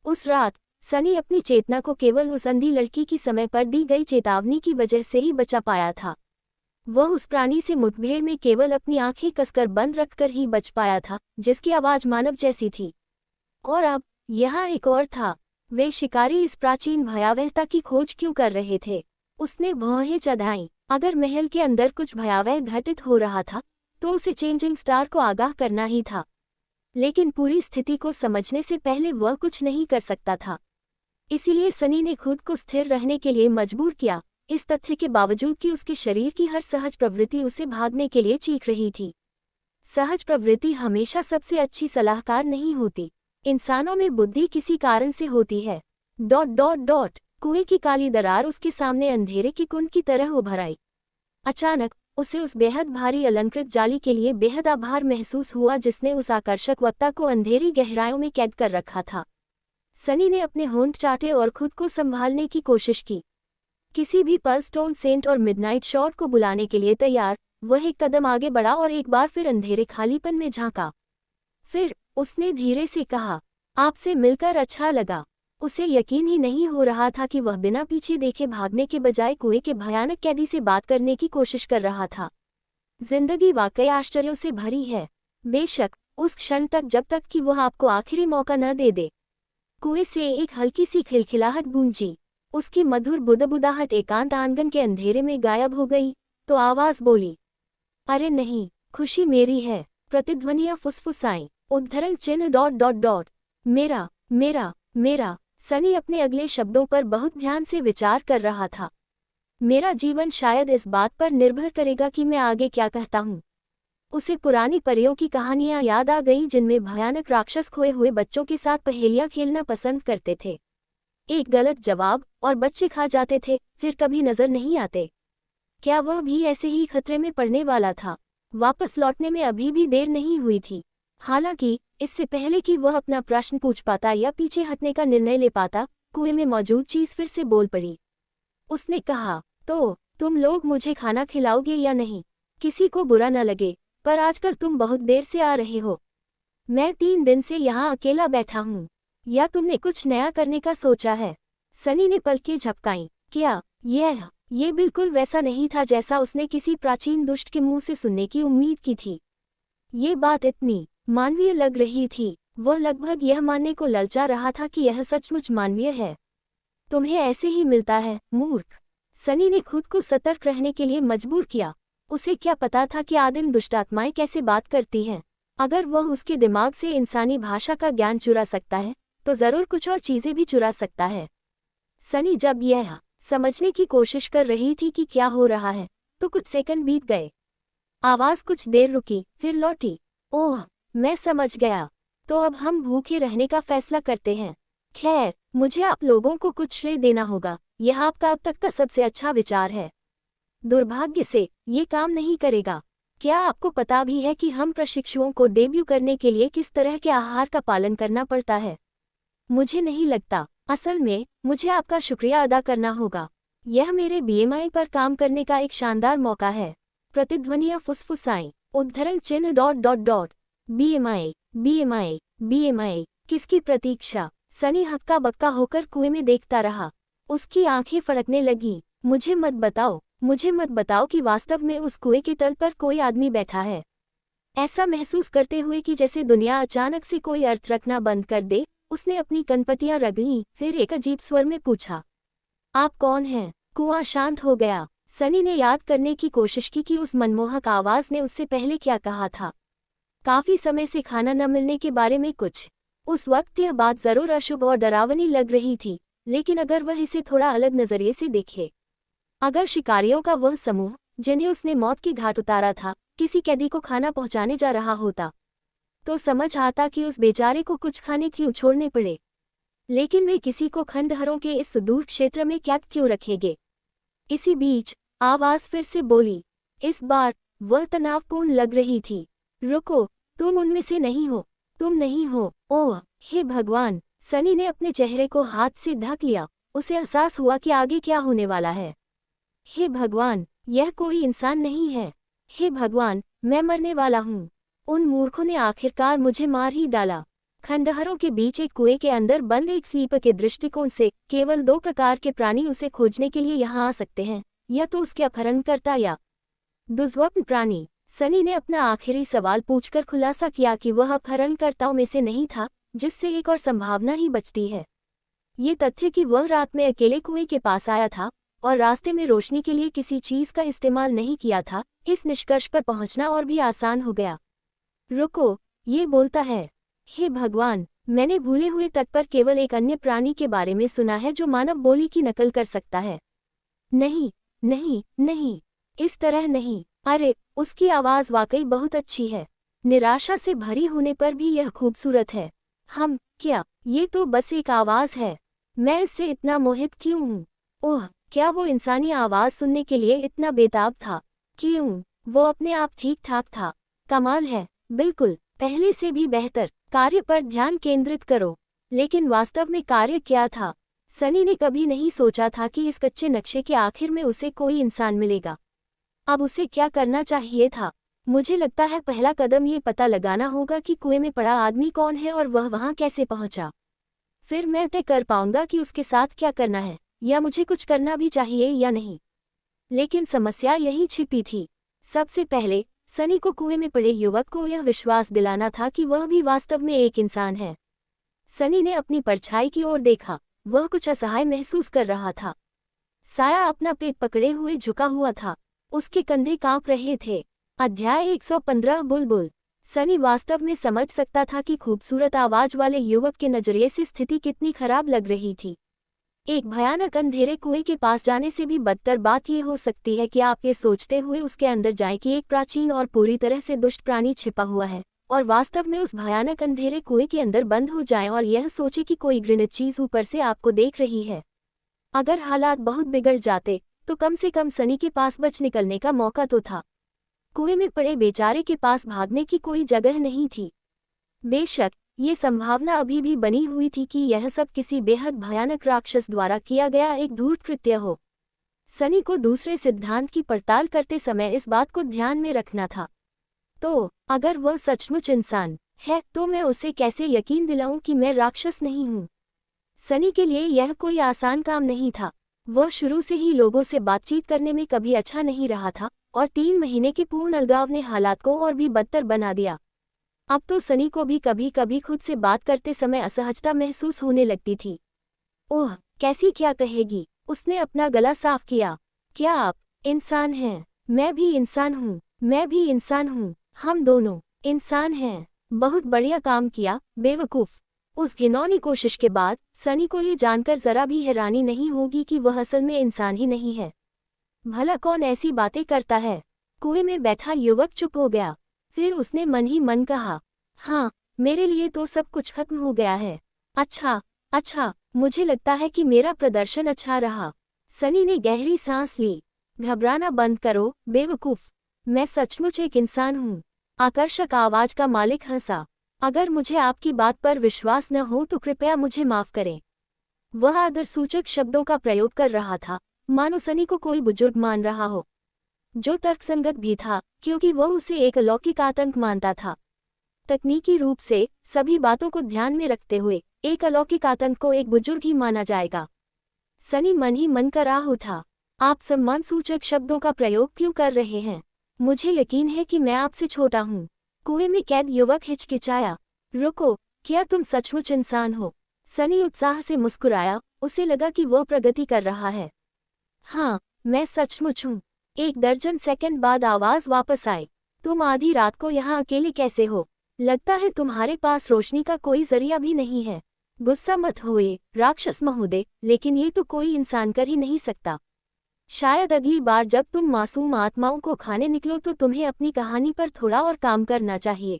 उस रात सनी अपनी चेतना को केवल उस अंधी लड़की की समय पर दी गई चेतावनी की वजह से ही बचा पाया था। वह उस प्राणी से मुठभेड़ में केवल अपनी आंखें कसकर बंद रखकर ही बच पाया था, जिसकी आवाज़ मानव जैसी थी। और अब यहाँ एक और था। वे शिकारी इस प्राचीन भयावहता की खोज क्यों कर रहे थे? उसने भौहें चढ़ाईं। अगर महल के अंदर कुछ भयावह घटित हो रहा था, तो उसे चेंजिंग स्टार को आगाह करना ही था। लेकिन पूरी स्थिति को समझने से पहले वह कुछ नहीं कर सकता था। इसीलिए सनी ने खुद को स्थिर रहने के लिए मजबूर किया, इस तथ्य के बावजूद कि उसके शरीर की हर सहज प्रवृत्ति उसे भागने के लिए चीख रही थी। सहज प्रवृत्ति हमेशा सबसे अच्छी सलाहकार नहीं होती। इंसानों में बुद्धि किसी कारण से होती है। Dot dot dot. कुएं की काली दरार उसके सामने अंधेरे की कुंड की तरह उभर आई। अचानक उसे उस बेहद भारी अलंकृत जाली के लिए बेहद आभार महसूस हुआ जिसने उस आकर्षक वक्ता को अंधेरी गहराइयों में कैद कर रखा था। सनी ने अपने होंठ चाटे और खुद को संभालने की कोशिश की। किसी भी पल स्टोन सेंट और मिडनाइट शॉट को बुलाने के लिए तैयार, वह एक कदम आगे बढ़ा और एक बार फिर अंधेरे खालीपन में झांका। फिर उसने धीरे से कहा, आपसे मिलकर अच्छा लगा। उसे यकीन ही नहीं हो रहा था कि वह बिना पीछे देखे भागने के बजाय कुएं के भयानक कैदी से बात करने की कोशिश कर रहा था। जिंदगी वाकई आश्चर्यों से भरी है, बेशक उस क्षण तक जब तक कि वह आपको आखिरी मौका न दे दे। कुएं से एक हल्की सी खिलखिलाहट गूंजी। उसकी मधुर बुदबुदाहट एकांत आंगन के अंधेरे में गायब हो गई, तो आवाज बोली, अरे नहीं, खुशी मेरी है। प्रतिध्वनियां फुसफुसाईं। उद्धरण चिन्ह डॉट डॉट डॉट। मेरा मेरा मेरा। सनी अपने अगले शब्दों पर बहुत ध्यान से विचार कर रहा था। मेरा जीवन शायद इस बात पर निर्भर करेगा कि मैं आगे क्या कहता हूँ। उसे पुरानी परियों की कहानियां याद आ गईं जिनमें भयानक राक्षस खोए हुए बच्चों के साथ पहेलियां खेलना पसंद करते थे। एक गलत जवाब और बच्चे खा जाते थे, फिर कभी नजर नहीं आते। क्या वह भी ऐसे ही खतरे में पड़ने वाला था? वापस लौटने में अभी भी देर नहीं हुई थी। हालांकि इससे पहले कि वह अपना प्रश्न पूछ पाता या पीछे हटने का निर्णय ले पाता, कुएं में मौजूद चीज फिर से बोल पड़ी। उसने कहा, तो तुम लोग मुझे खाना खिलाओगे या नहीं? किसी को बुरा न लगे, पर आजकल तुम बहुत देर से आ रहे हो। मैं 3 दिन से यहाँ अकेला बैठा हूँ। या तुमने कुछ नया करने का सोचा है? सनी ने पलकें झपकाईं। क्या ये बिल्कुल वैसा नहीं था जैसा उसने किसी प्राचीन दुष्ट के मुंह से सुनने की उम्मीद की थी। ये बात इतनी मानवीय लग रही थी, वह लगभग यह मानने को ललचा रहा था कि यह सचमुच मानवीय है। तुम्हें ऐसे ही मिलता है, मूर्ख। सनी ने खुद को सतर्क रहने के लिए मजबूर किया। उसे क्या पता था कि आदिम दुष्टात्माएं कैसे बात करती हैं। अगर वह उसके दिमाग से इंसानी भाषा का ज्ञान चुरा सकता है, तो जरूर कुछ और चीजें भी चुरा सकता है। सनी जब यह समझने की कोशिश कर रही थी कि क्या हो रहा है, तो कुछ सेकंड बीत गए। आवाज कुछ देर रुकी, फिर लौटी। ओह, मैं समझ गया। तो अब हम भूखे रहने का फैसला करते हैं। खैर, मुझे आप लोगों को कुछ श्रेय देना होगा। यह आपका अब तक का सबसे अच्छा विचार है। दुर्भाग्य से ये काम नहीं करेगा। क्या आपको पता भी है कि हम प्रशिक्षुओं को डेब्यू करने के लिए किस तरह के आहार का पालन करना पड़ता है? मुझे नहीं लगता। असल में मुझे आपका शुक्रिया अदा करना होगा। यह मेरे बीएमआई पर काम करने का एक शानदार मौका है। प्रतिध्वनियां फुसफुसाईं। उद्धरण चिन्ह ... बीएमआई, बीएमआई, बीएमआई। किसकी प्रतीक्षा? सनी हक्का बक्का होकर कुएं में देखता रहा। उसकी आंखें फड़कने लगीं। मुझे मत बताओ कि वास्तव में उस कुएं के तल पर कोई आदमी बैठा है। ऐसा महसूस करते हुए कि जैसे दुनिया अचानक से कोई अर्थ रखना बंद कर दे, उसने अपनी कनपटियां रगड़ीं, फिर एक अजीब स्वर में पूछा, आप कौन हैं? कुआं शांत हो गया। सनी ने याद करने की कोशिश की कि उस मनमोहक आवाज ने उससे पहले क्या कहा था। काफी समय से खाना न मिलने के बारे में कुछ। उस वक्त यह बात जरूर अशुभ और डरावनी लग रही थी, लेकिन अगर वह इसे थोड़ा अलग नजरिए से देखे, अगर शिकारियों का वह समूह जिन्हें उसने मौत की घाट उतारा था, किसी कैदी को खाना पहुंचाने जा रहा होता, तो समझ आता कि उस बेचारे को कुछ खाने क्यों छोड़ने पड़े। लेकिन वे किसी को खंडहरों के इस सुदूर क्षेत्र में कैद क्यों रखेंगे? इसी बीच आवाज फिर से बोली। इस बार वह तनावपूर्ण लग रही थी। रुको, तुम उनमें से नहीं हो। तुम नहीं हो। ओह, हे भगवान! सनी ने अपने चेहरे को हाथ से ढक लिया। उसे एहसास हुआ कि आगे क्या होने वाला है। हे भगवान, यह कोई इंसान नहीं है। हे भगवान, मैं मरने वाला हूँ। उन मूर्खों ने आखिरकार मुझे मार ही डाला। खंडहरों के बीच एक कुएं के अंदर बंद एक स्लीपर के दृष्टिकोण से केवल 2 प्रकार के प्राणी उसे खोजने के लिए यहाँ आ सकते हैं, या तो उसके अपहरणकर्ता या दुर्स्वप्न प्राणी। सनी ने अपना आखिरी सवाल पूछकर खुलासा किया कि वह अपहरणकर्ताओं में से नहीं था, जिससे एक और संभावना ही बचती है। ये तथ्य कि वह रात में अकेले कुएं के पास आया था और रास्ते में रोशनी के लिए किसी चीज का इस्तेमाल नहीं किया था, इस निष्कर्ष पर पहुंचना और भी आसान हो गया। रुको, ये बोलता है। हे भगवान, मैंने भूले हुए तट पर केवल एक अन्य प्राणी के बारे में सुना है जो मानव बोली की नकल कर सकता है। नहीं, नहीं, नहीं, इस तरह नहीं। अरे, उसकी आवाज वाकई बहुत अच्छी है। निराशा से भरी होने पर भी यह खूबसूरत है। क्या ये तो बस एक आवाज है? मैं इससे इतना मोहित क्यों हूँ? ओह, क्या वो इंसानी आवाज सुनने के लिए इतना बेताब था? क्यों? वो अपने आप ठीक ठाक था। कमाल है, बिल्कुल पहले से भी बेहतर। कार्य पर ध्यान केंद्रित करो। लेकिन वास्तव में कार्य क्या था? सनी ने कभी नहीं सोचा था कि इस कच्चे नक्शे के आखिर में उसे कोई इंसान मिलेगा। अब उसे क्या करना चाहिए था? मुझे लगता है पहला कदम ये पता लगाना होगा कि कुएं में पड़ा आदमी कौन है और वह वहां कैसे पहुंचा। फिर मैं तय कर पाऊंगा कि उसके साथ क्या करना है, या मुझे कुछ करना भी चाहिए या नहीं। लेकिन समस्या यही छिपी थी। सबसे पहले सनी को कुएं में पड़े युवक को यह विश्वास दिलाना था कि वह भी वास्तव में एक इंसान है। सनी ने अपनी परछाई की ओर देखा। वह कुछ असहाय महसूस कर रहा था। साया अपना पेट पकड़े हुए झुका हुआ था। उसके कंधे कांप रहे थे। अध्याय 115 बुलबुल। सनी वास्तव में समझ सकता था कि खूबसूरत आवाज वाले युवक के नजरिए से स्थिति कितनी खराब लग रही थी। एक भयानक अंधेरे कुएं के पास जाने से भी बदतर बात यह हो सकती है कि आप ये सोचते हुए उसके अंदर जाएं कि एक प्राचीन और पूरी तरह से दुष्ट प्राणी छिपा हुआ है, और वास्तव में उस भयानक अंधेरे कुएं के अंदर बंद हो जाएं और यह सोचे कि कोई घृणित चीज ऊपर से आपको देख रही है। अगर हालात बहुत बिगड़ जाते तो कम से कम सनी के पास बच निकलने का मौका तो था। कुएं में पड़े बेचारे के पास भागने की कोई जगह नहीं थी। बेशक ये संभावना अभी भी बनी हुई थी कि यह सब किसी बेहद भयानक राक्षस द्वारा किया गया एक धूर्त कृत्य हो। सनी को दूसरे सिद्धांत की पड़ताल करते समय इस बात को ध्यान में रखना था। तो अगर वह सचमुच इंसान है तो मैं उसे कैसे यकीन दिलाऊं कि मैं राक्षस नहीं हूं? सनी के लिए यह कोई आसान काम नहीं था। वह शुरू से ही लोगों से बातचीत करने में कभी अच्छा नहीं रहा था, और 3 महीने के पूर्ण अलगाव ने हालात को और भी बदतर बना दिया। अब तो सनी को भी कभी कभी खुद से बात करते समय असहजता महसूस होने लगती थी। ओह, कैसी क्या कहेगी? उसने अपना गला साफ किया। क्या आप इंसान हैं? मैं भी इंसान हूँ, मैं भी इंसान हूँ, हम दोनों इंसान हैं। बहुत बढ़िया काम किया, बेवकूफ़। उस घिनौनी कोशिश के बाद सनी को ये जानकर जरा भी हैरानी नहीं होगी कि वह असल में इंसान ही नहीं है। भला कौन ऐसी बातें करता है? कुएं में बैठा युवक चुप हो गया। फिर उसने मन ही मन कहा, हाँ, मेरे लिए तो सब कुछ खत्म हो गया है। अच्छा, मुझे लगता है कि मेरा प्रदर्शन अच्छा रहा। सनी ने गहरी सांस ली। घबराना बंद करो, बेवकूफ़। मैं सचमुच एक इंसान हूँ। आकर्षक आवाज का मालिक हंसा। अगर मुझे आपकी बात पर विश्वास न हो तो कृपया मुझे माफ करें। वह आदरसूचक शब्दों का प्रयोग कर रहा था, मानो सनी को कोई बुजुर्ग मान रहा हो, जो तर्कसंगत भी था क्योंकि वह उसे एक अलौकिक आतंक मानता था। तकनीकी रूप से सभी बातों को ध्यान में रखते हुए एक अलौकिक आतंक को एक बुजुर्ग ही माना जाएगा। सनी मन ही मन कर आह उठा, आप सम्मानसूचक शब्दों का प्रयोग क्यों कर रहे हैं? मुझे यकीन है कि मैं आपसे छोटा हूँ। कुएं में कैद युवक हिचकिचाया। रुको, क्या तुम सचमुच इंसान हो? सनी उत्साह से मुस्कुराया। उसे लगा कि वह प्रगति कर रहा है। हाँ, मैं सचमुच हूँ। 1 दर्जन सेकंड बाद आवाज वापस आई। तुम आधी रात को यहाँ अकेले कैसे हो? लगता है तुम्हारे पास रोशनी का कोई जरिया भी नहीं है। गुस्सा मत होइए, राक्षस महोदय, लेकिन ये तो कोई इंसान कर ही नहीं सकता। शायद अगली बार जब तुम मासूम आत्माओं को खाने निकलो तो तुम्हें अपनी कहानी पर थोड़ा और काम करना चाहिए।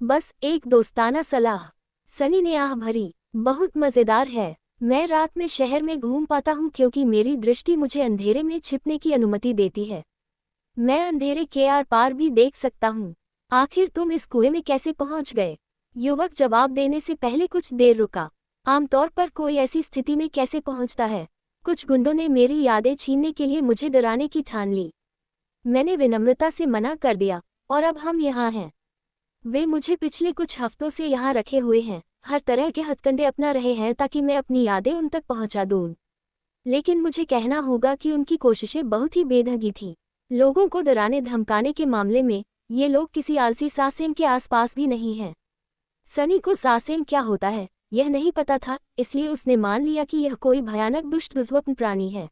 बस एक दोस्ताना सलाह। सनी ने आह भरी। बहुत मज़ेदार है। मैं रात में शहर में घूम पाता हूँ क्योंकि मेरी दृष्टि मुझे अंधेरे में छिपने की अनुमति देती है। मैं अंधेरे के आर पार भी देख सकता हूँ। आखिर तुम इस कुएं में कैसे पहुँच गए? युवक जवाब देने से पहले कुछ देर रुका। आमतौर पर कोई ऐसी स्थिति में कैसे पहुँचता है? कुछ गुंडों ने मेरी यादें छीनने के लिए मुझे डराने की ठान ली। मैंने विनम्रता से मना कर दिया, और अब हम यहाँ हैं। वे मुझे पिछले कुछ हफ्तों से यहाँ रखे हुए हैं, हर तरह के हथकंडे अपना रहे हैं ताकि मैं अपनी यादें उन तक पहुँचा दूँ। लेकिन मुझे कहना होगा कि उनकी कोशिशें बहुत ही बेढंगी थीं। लोगों को डराने धमकाने के मामले में ये लोग किसी आलसी सासेम के आसपास भी नहीं हैं। सनी को सासेम क्या होता है यह नहीं पता था, इसलिए उसने मान लिया कि यह कोई भयानक दुष्ट दुर्जन्य प्राणी है।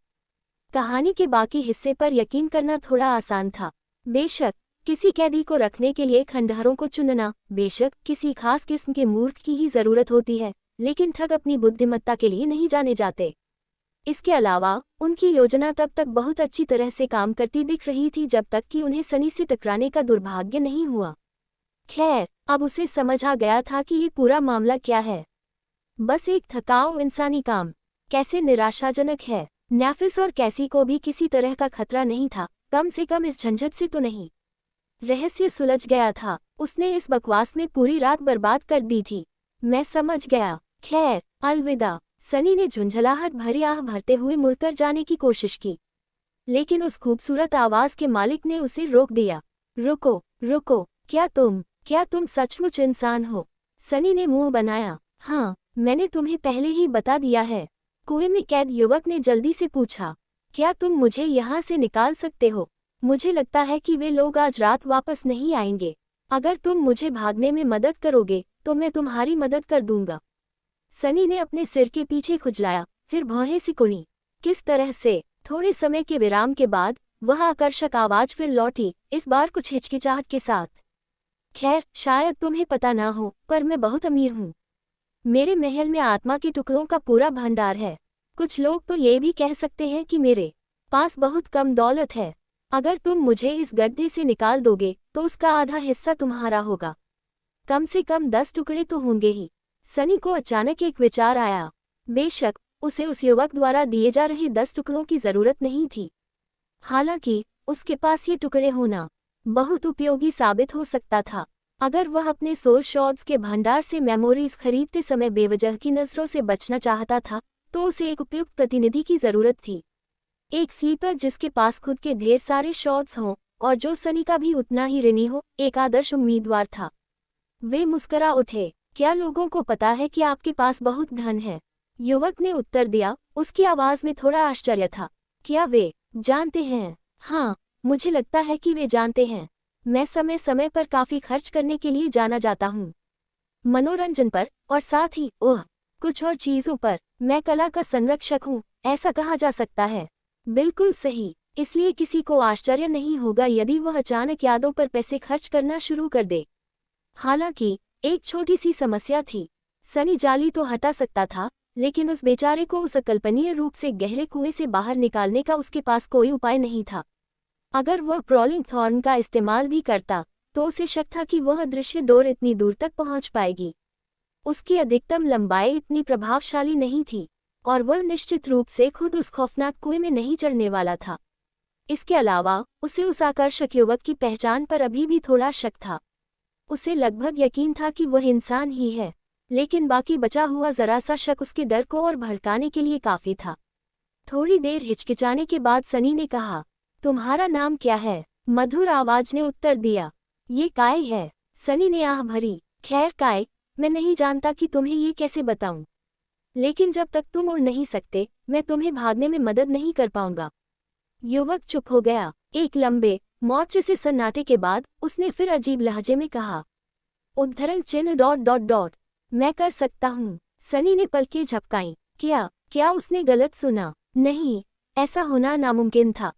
कहानी के बाकी हिस्से पर यकीन करना थोड़ा आसान था। बेशक किसी कैदी को रखने के लिए खंडहरों को चुनना बेशक किसी खास किस्म के मूर्ख की ही जरूरत होती है, लेकिन ठग अपनी बुद्धिमत्ता के लिए नहीं जाने जाते। इसके अलावा उनकी योजना तब तक बहुत अच्छी तरह से काम करती दिख रही थी जब तक कि उन्हें सनी से टकराने का दुर्भाग्य नहीं हुआ। खैर, अब उसे समझ आ गया था कि ये पूरा मामला क्या है। बस एक थकाऊ इंसानी काम। कैसे निराशाजनक है। नाफिस और कैसी को भी किसी तरह का खतरा नहीं था, कम से कम इस झंझट से तो नहीं। रहस्य सुलझ गया था। उसने इस बकवास में पूरी रात बर्बाद कर दी थी। मैं समझ गया। खैर, अलविदा। सनी ने झुंझलाहट भरी आह भरते हुए मुड़कर जाने की कोशिश की, लेकिन उस खूबसूरत आवाज के मालिक ने उसे रोक दिया। रुको, रुको, क्या तुम सचमुच इंसान हो? सनी ने मुंह बनाया। हाँ, मैंने तुम्हें पहले ही बता दिया है। कुएं में कैद युवक ने जल्दी से पूछा, क्या तुम मुझे यहाँ से निकाल सकते हो? मुझे लगता है कि वे लोग आज रात वापस नहीं आएंगे। अगर तुम मुझे भागने में मदद करोगे तो मैं तुम्हारी मदद कर दूंगा। सनी ने अपने सिर के पीछे खुजलाया, फिर भौहें सिकुड़ी। किस तरह से? थोड़े समय के विराम के बाद वह आकर्षक आवाज फिर लौटी, इस बार कुछ हिचकिचाहट के साथ। खैर, शायद तुम्हें पता ना हो, पर मैं बहुत अमीर हूँ। मेरे महल में आत्मा के टुकड़ों का पूरा भंडार है। कुछ लोग तो ये भी कह सकते हैं कि मेरे पास बहुत कम दौलत है। अगर तुम मुझे इस गड्ढे से निकाल दोगे तो उसका आधा हिस्सा तुम्हारा होगा। कम से कम 10 टुकड़े तो होंगे ही। सनी को अचानक एक विचार आया। बेशक उसे उस युवक द्वारा दिए जा रहे 10 टुकड़ों की जरूरत नहीं थी, हालांकि उसके पास ये टुकड़े होना बहुत उपयोगी साबित हो सकता था। अगर वह अपने सोल शॉट्स के भंडार से मेमोरीज खरीदते समय बेवजह की नजरों से बचना चाहता था तो उसे एक उपयुक्त प्रतिनिधि की जरूरत थी। एक स्लीपर जिसके पास खुद के ढेर सारे शॉट्स हों और जो सनी का भी उतना ही ऋणी हो, एक आदर्श उम्मीदवार था। वे मुस्करा उठे। क्या लोगों को पता है कि आपके पास बहुत धन है? युवक ने उत्तर दिया। उसकी आवाज में थोड़ा आश्चर्य था। क्या वे जानते हैं? हाँ, मुझे लगता है कि वे जानते हैं। मैं समय समय पर काफी खर्च करने के लिए जाना जाता हूँ, मनोरंजन पर और साथ ही कुछ और चीजों पर। मैं कला का संरक्षक हूँ, ऐसा कहा जा सकता है। बिल्कुल सही। इसलिए किसी को आश्चर्य नहीं होगा यदि वह अचानक यादों पर पैसे खर्च करना शुरू कर दे। हालांकि एक छोटी सी समस्या थी। सनी जाली तो हटा सकता था, लेकिन उस बेचारे को उस अकल्पनीय रूप से गहरे कुएं से बाहर निकालने का उसके पास कोई उपाय नहीं था। अगर वह प्रॉलिंग थॉर्न का इस्तेमाल भी करता तो उसे शक था कि वह दृश्य डोर इतनी दूर तक पहुंच पाएगी। उसकी अधिकतम लंबाई इतनी प्रभावशाली नहीं थी और वह निश्चित रूप से खुद उस खौफनाक कुएं में नहीं चढ़ने वाला था। इसके अलावा उसे उस आकर्षक युवक की पहचान पर अभी भी थोड़ा शक था। उसे लगभग यकीन था कि वह इंसान ही है, लेकिन बाकी बचा हुआ जरा सा शक उसके डर को और भड़काने के लिए काफी था। थोड़ी देर हिचकिचाने के बाद सनी ने कहा, तुम्हारा नाम क्या है? मधुर आवाज ने उत्तर दिया, ये काय है। सनी ने आह भरी। खैर काय, मैं नहीं जानता कि तुम्हें ये कैसे बताऊं, लेकिन जब तक तुम उड़ नहीं सकते मैं तुम्हें भागने में मदद नहीं कर पाऊंगा। युवक चुप हो गया। एक लंबे मौर्चे से सन्नाटे के बाद उसने फिर अजीब लहजे में कहा, उद्धरण चिन्ह ... मैं कर सकता हूँ। सनी ने पलकें झपकाईं। क्या उसने गलत सुना? नहीं, ऐसा होना नामुमकिन था ...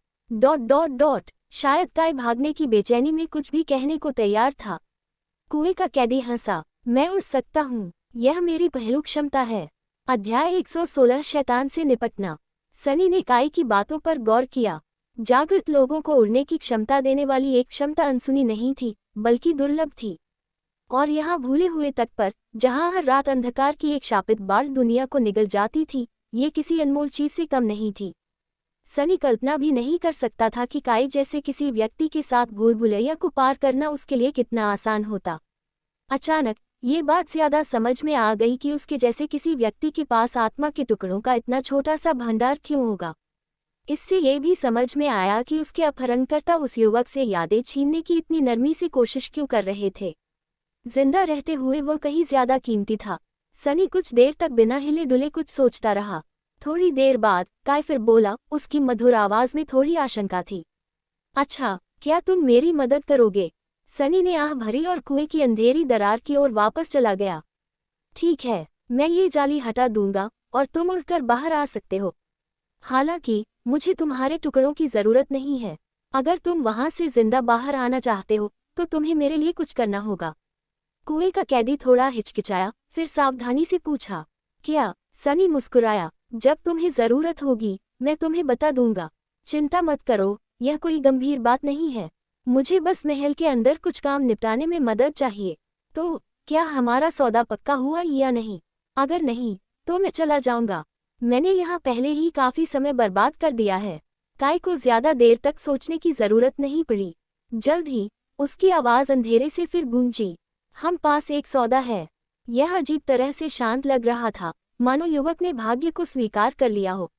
शायद काय भागने की बेचैनी में कुछ भी कहने को तैयार था। कुएं का कैदी हंसा। मैं उड़ सकता हूँ, यह मेरी पहलू क्षमता है। अध्याय 116 शैतान से निपटना। सनी ने काय की बातों पर गौर किया। जागृत लोगों को उड़ने की क्षमता देने वाली एक क्षमता अनसुनी नहीं थी, बल्कि दुर्लभ थी। और यहाँ भूले हुए तट पर, जहाँ हर रात अंधकार की एक शापित बाढ़ दुनिया को निगल जाती थी, ये किसी अनमोल चीज से कम नहीं थी। सनी कल्पना भी नहीं कर सकता था कि काय जैसे किसी व्यक्ति के साथ भूल भुलैया को पार करना उसके लिए कितना आसान होता। अचानक ये बात ज्यादा समझ में आ गई कि उसके जैसे किसी व्यक्ति के पास आत्मा के टुकड़ों का इतना छोटा सा भंडार क्यों होगा। इससे ये भी समझ में आया कि उसके अपहरणकर्ता उस युवक से यादें छीनने की इतनी नरमी से कोशिश क्यों कर रहे थे। जिंदा रहते हुए वह कहीं ज्यादा कीमती था। सनी कुछ देर तक बिना हिले डुले कुछ सोचता रहा। थोड़ी देर बाद काय फिर बोला। उसकी मधुर आवाज में थोड़ी आशंका थी। अच्छा, क्या तुम मेरी मदद करोगे? सनी ने आह भरी और कुएं की अंधेरी दरार की ओर वापस चला गया। ठीक है, मैं ये जाली हटा दूंगा और तुम उड़कर बाहर आ सकते हो। हालांकि मुझे तुम्हारे टुकड़ों की जरूरत नहीं है। अगर तुम वहां से जिंदा बाहर आना चाहते हो तो तुम्हें मेरे लिए कुछ करना होगा। कुएं का कैदी थोड़ा हिचकिचाया, फिर सावधानी से पूछा, क्या? सनी मुस्कुराया। जब तुम्हें जरूरत होगी मैं तुम्हें बता दूंगा। चिंता मत करो, यह कोई गंभीर बात नहीं है। मुझे बस महल के अंदर कुछ काम निपटाने में मदद चाहिए। तो क्या हमारा सौदा पक्का हुआ या नहीं? अगर नहीं तो मैं चला जाऊंगा। मैंने यहाँ पहले ही काफी समय बर्बाद कर दिया है। काय को ज्यादा देर तक सोचने की जरूरत नहीं पड़ी। जल्द ही उसकी आवाज अंधेरे से फिर गूंजी, हम पास एक सौदा है। यह अजीब तरह से शांत लग रहा था, मानो युवक ने भाग्य को स्वीकार कर लिया हो।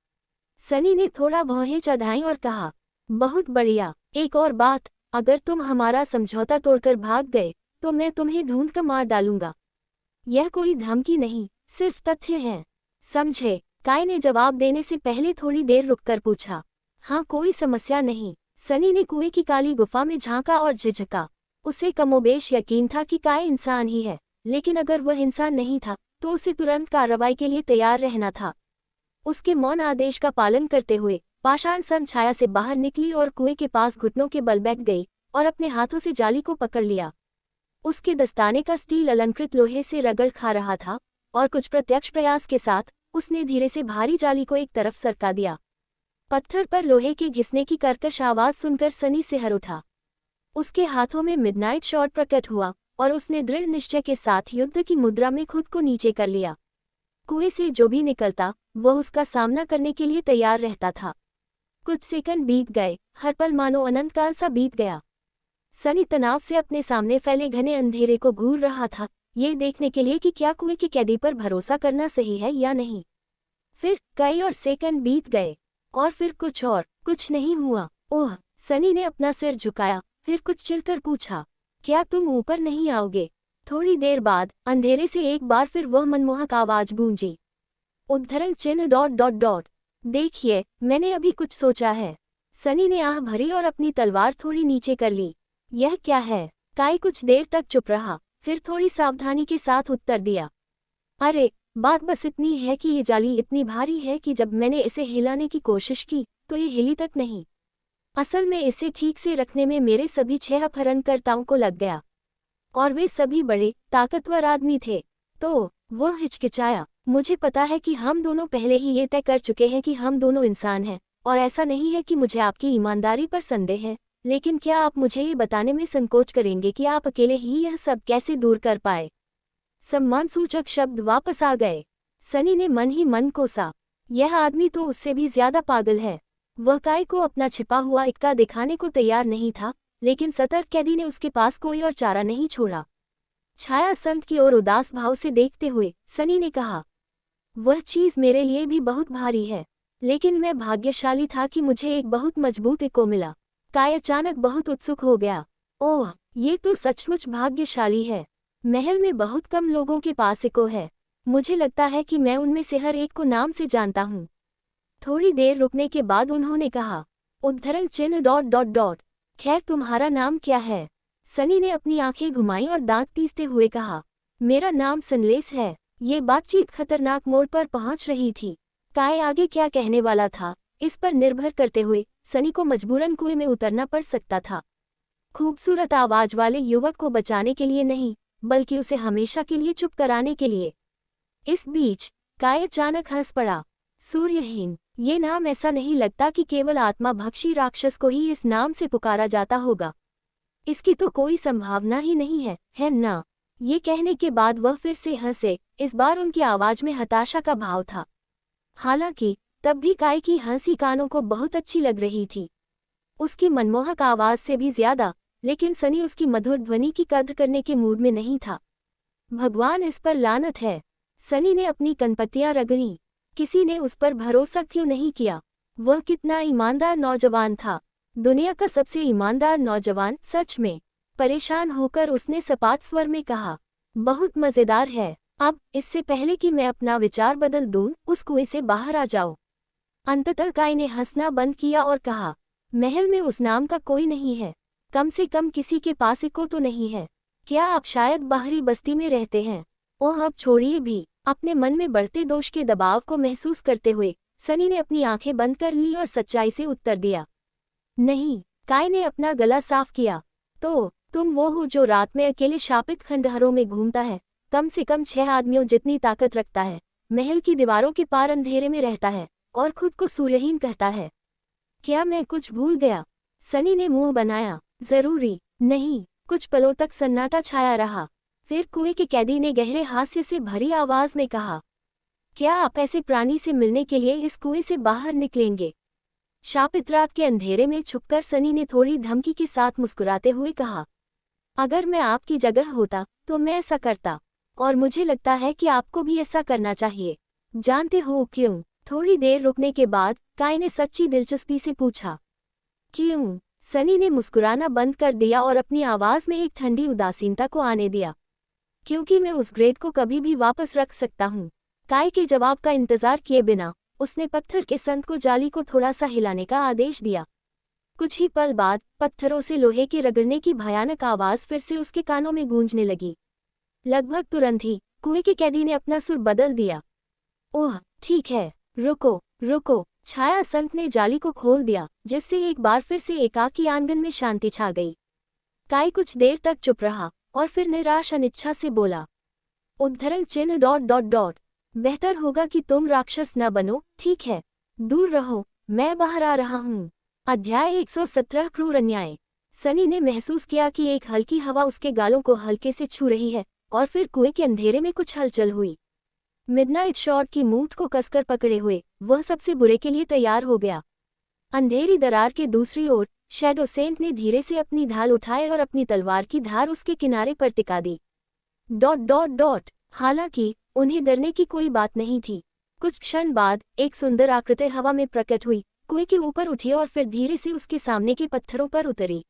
सनी ने थोड़ा भौहें चढ़ाईं और कहा, बहुत बढ़िया। एक और बात, अगर तुम हमारा समझौता तोड़कर भाग गए तो मैं तुम्हें ढूंढ कर मार डालूंगा। यह कोई धमकी नहीं, सिर्फ तथ्य है, समझे? काय ने जवाब देने से पहले थोड़ी देर रुककर पूछा। हाँ, कोई समस्या नहीं। सनी ने कुएं की काली गुफा में झांका और झिझका। उसे कमोबेश यकीन था कि काय इंसान ही है, लेकिन अगर वह इंसान नहीं था तो उसे तुरंत कार्रवाई के लिए तैयार रहना था। उसके मौन आदेश का पालन करते हुए पाषाण सन छाया से बाहर निकली और कुएं के पास घुटनों के बल बैठ गई और अपने हाथों से जाली को पकड़ लिया। उसके दस्ताने का स्टील अलंकृत लोहे से रगड़ खा रहा था और कुछ प्रत्यक्ष प्रयास के साथ उसने धीरे से भारी जाली को एक तरफ सरका दिया। पत्थर पर लोहे के घिसने की कर्कश आवाज सुनकर सनी सिहर उठा। उसके हाथों में मिडनाइट शॉट प्रकट हुआ और उसने दृढ़ निश्चय के साथ युद्ध की मुद्रा में खुद को नीचे कर लिया। कुएं से जो भी निकलता वह उसका सामना करने के लिए तैयार रहता था। कुछ सेकंड बीत गए, हर पल मानो अनंत काल सा बीत गया। सनी तनाव से अपने सामने फैले घने अंधेरे को घूर रहा था, ये देखने के लिए कि क्या कुएं के कैदी पर भरोसा करना सही है या नहीं। फिर कई और सेकंड बीत गए और फिर कुछ नहीं हुआ। ओह, सनी ने अपना सिर झुकाया, फिर कुछ चिढ़कर पूछा, क्या तुम ऊपर नहीं आओगे? थोड़ी देर बाद अंधेरे से एक बार फिर वह मनमोहक आवाज गूंजी, उद्धरण चिन्ह ... देखिए, मैंने अभी कुछ सोचा है। सनी ने आह भरी और अपनी तलवार थोड़ी नीचे कर ली। यह क्या है? काई कुछ देर तक चुप रहा, फिर थोड़ी सावधानी के साथ उत्तर दिया, अरे, बात बस इतनी है कि ये जाली इतनी भारी है कि जब मैंने इसे हिलाने की कोशिश की तो ये हिली तक नहीं। असल में इसे ठीक से रखने में मेरे सभी 6 अपहरणकर्ताओं को लग गया, और वे सभी बड़े ताकतवर आदमी थे। तो वह हिचकिचाया, मुझे पता है कि हम दोनों पहले ही ये तय कर चुके हैं कि हम दोनों इंसान हैं, और ऐसा नहीं है कि मुझे आपकी ईमानदारी पर संदेह है, लेकिन क्या आप मुझे ये बताने में संकोच करेंगे कि आप अकेले ही यह सब कैसे दूर कर पाए? सम्मानसूचक शब्द वापस आ गए। सनी ने मन ही मन कोसा, यह आदमी तो उससे भी ज्यादा पागल है। वह काय को अपना छिपा हुआ इक्का दिखाने को तैयार नहीं था, लेकिन सतर्क कैदी ने उसके पास कोई और चारा नहीं छोड़ा। छाया संत की ओर उदास भाव से देखते हुए सनी ने कहा, वह चीज मेरे लिए भी बहुत भारी है, लेकिन मैं भाग्यशाली था कि मुझे एक बहुत मजबूत इक्को मिला। काय अचानक बहुत उत्सुक हो गया, ओह, ये तो सचमुच भाग्यशाली है। महल में बहुत कम लोगों के पास इक्को है। मुझे लगता है कि मैं उनमें से हर एक को नाम से जानता हूँ। थोड़ी देर रुकने के बाद उन्होंने कहा, उद्धरण चिन्ह ... खैर, तुम्हारा नाम क्या है? सनी ने अपनी आंखें घुमाई और दांत पीसते हुए कहा, मेरा नाम सनलेस है। ये बातचीत खतरनाक मोड़ पर पहुंच रही थी। काय आगे क्या कहने वाला था, इस पर निर्भर करते हुए सनी को मजबूरन कुएं में उतरना पड़ सकता था। खूबसूरत आवाज वाले युवक को बचाने के लिए नहीं, बल्कि उसे हमेशा के लिए चुप कराने के लिए। इस बीच काय अचानक हंस पड़ा, सूर्यहीन, ये नाम ऐसा नहीं लगता कि केवल आत्माभक्षी राक्षस को ही इस नाम से पुकारा जाता होगा। इसकी तो कोई संभावना ही नहीं है ना? ये कहने के बाद वह फिर से हंसे, इस बार उनकी आवाज में हताशा का भाव था। हालांकि तब भी काय की हंसी कानों को बहुत अच्छी लग रही थी, उसकी मनमोहक आवाज से भी ज्यादा, लेकिन सनी उसकी मधुर ध्वनि की कद्र करने के मूड में नहीं था। भगवान, इस पर लानत है। सनी ने अपनी कनपट्टियां रगड़ी। किसी ने उस पर भरोसा क्यों नहीं किया? वह कितना ईमानदार नौजवान था, दुनिया का सबसे ईमानदार नौजवान। सच में परेशान होकर उसने सपाट स्वर में कहा, बहुत मजेदार है। अब इससे पहले कि मैं अपना विचार बदल दूं, उस कुएं से बाहर आ जाओ। अंततः काय ने हंसना बंद किया और कहा, महल में उस नाम का कोई नहीं है, कम से कम किसी के पास इक्को तो नहीं है। क्या आप शायद बाहरी बस्ती में रहते हैं? ओह, अब छोड़िए भी। अपने मन में बढ़ते दोष के दबाव को महसूस करते हुए सनी ने अपनी आंखें बंद कर ली और सच्चाई से उत्तर दिया, नहीं। काय ने अपना गला साफ किया, तो तुम वो हो जो रात में अकेले शापित खंडहरों में घूमता है, कम से कम 6 आदमियों जितनी ताकत रखता है, महल की दीवारों के पार अंधेरे में रहता है और खुद को सूर्यहीन कहता है। क्या मैं कुछ भूल गया? सनी ने मुंह बनाया, जरूरी नहीं। कुछ पलों तक सन्नाटा छाया रहा। फिर कुएं के कैदी ने गहरे हास्य से भरी आवाज में कहा, क्या आप ऐसे प्राणी से मिलने के लिए इस कुएं से बाहर निकलेंगे? शापित रात के अंधेरे में छुपकर सनी ने थोड़ी धमकी के साथ मुस्कुराते हुए कहा, अगर मैं आपकी जगह होता तो मैं ऐसा करता, और मुझे लगता है कि आपको भी ऐसा करना चाहिए। जानते हो क्यों? थोड़ी देर रुकने के बाद काय ने सच्ची दिलचस्पी से पूछा, क्यों? सनी ने मुस्कुराना बंद कर दिया और अपनी आवाज में एक ठंडी उदासीनता को आने दिया, क्योंकि मैं उस ग्रेड को कभी भी वापस रख सकता हूँ। काय के जवाब का इंतजार किए बिना उसने पत्थर के संत को जाली को थोड़ा सा हिलाने का आदेश दिया। कुछ ही पल बाद पत्थरों से लोहे के रगड़ने की भयानक आवाज फिर से उसके कानों में गूंजने लगी। लगभग तुरंत ही कुएं के कैदी ने अपना सुर बदल दिया, ओह ठीक है, रुको रुको। छाया संत ने जाली को खोल दिया, जिससे एक बार फिर से एकाकी आंगन में शांति छा गई। काय कुछ देर तक चुप रहा और फिर निराश अनिच्छा से बोला, उद्धरण चिन्ह ... बेहतर होगा कि तुम राक्षस न बनो, ठीक है? दूर रहो, मैं बाहर आ रहा हूँ। अध्याय 117 क्रूर अन्याय। सनी ने महसूस किया कि एक हल्की हवा उसके गालों को हल्के से छू रही है, और फिर कुएं के अंधेरे में कुछ हलचल हुई। मिडनाइट शॉट की मूठ को कसकर पकड़े हुए वह सबसे बुरे के लिए तैयार हो गया। अंधेरी दरार के दूसरी ओर शैडो सेंट ने धीरे से अपनी ढाल उठाए और अपनी तलवार की धार उसके किनारे पर टिका दी। Dot dot dot. हालांकि उन्हें डरने की कोई बात नहीं थी। कुछ क्षण बाद एक सुंदर आकृति हवा में प्रकट हुई, कुएं के ऊपर उठी और फिर धीरे से उसके सामने के पत्थरों पर उतरी।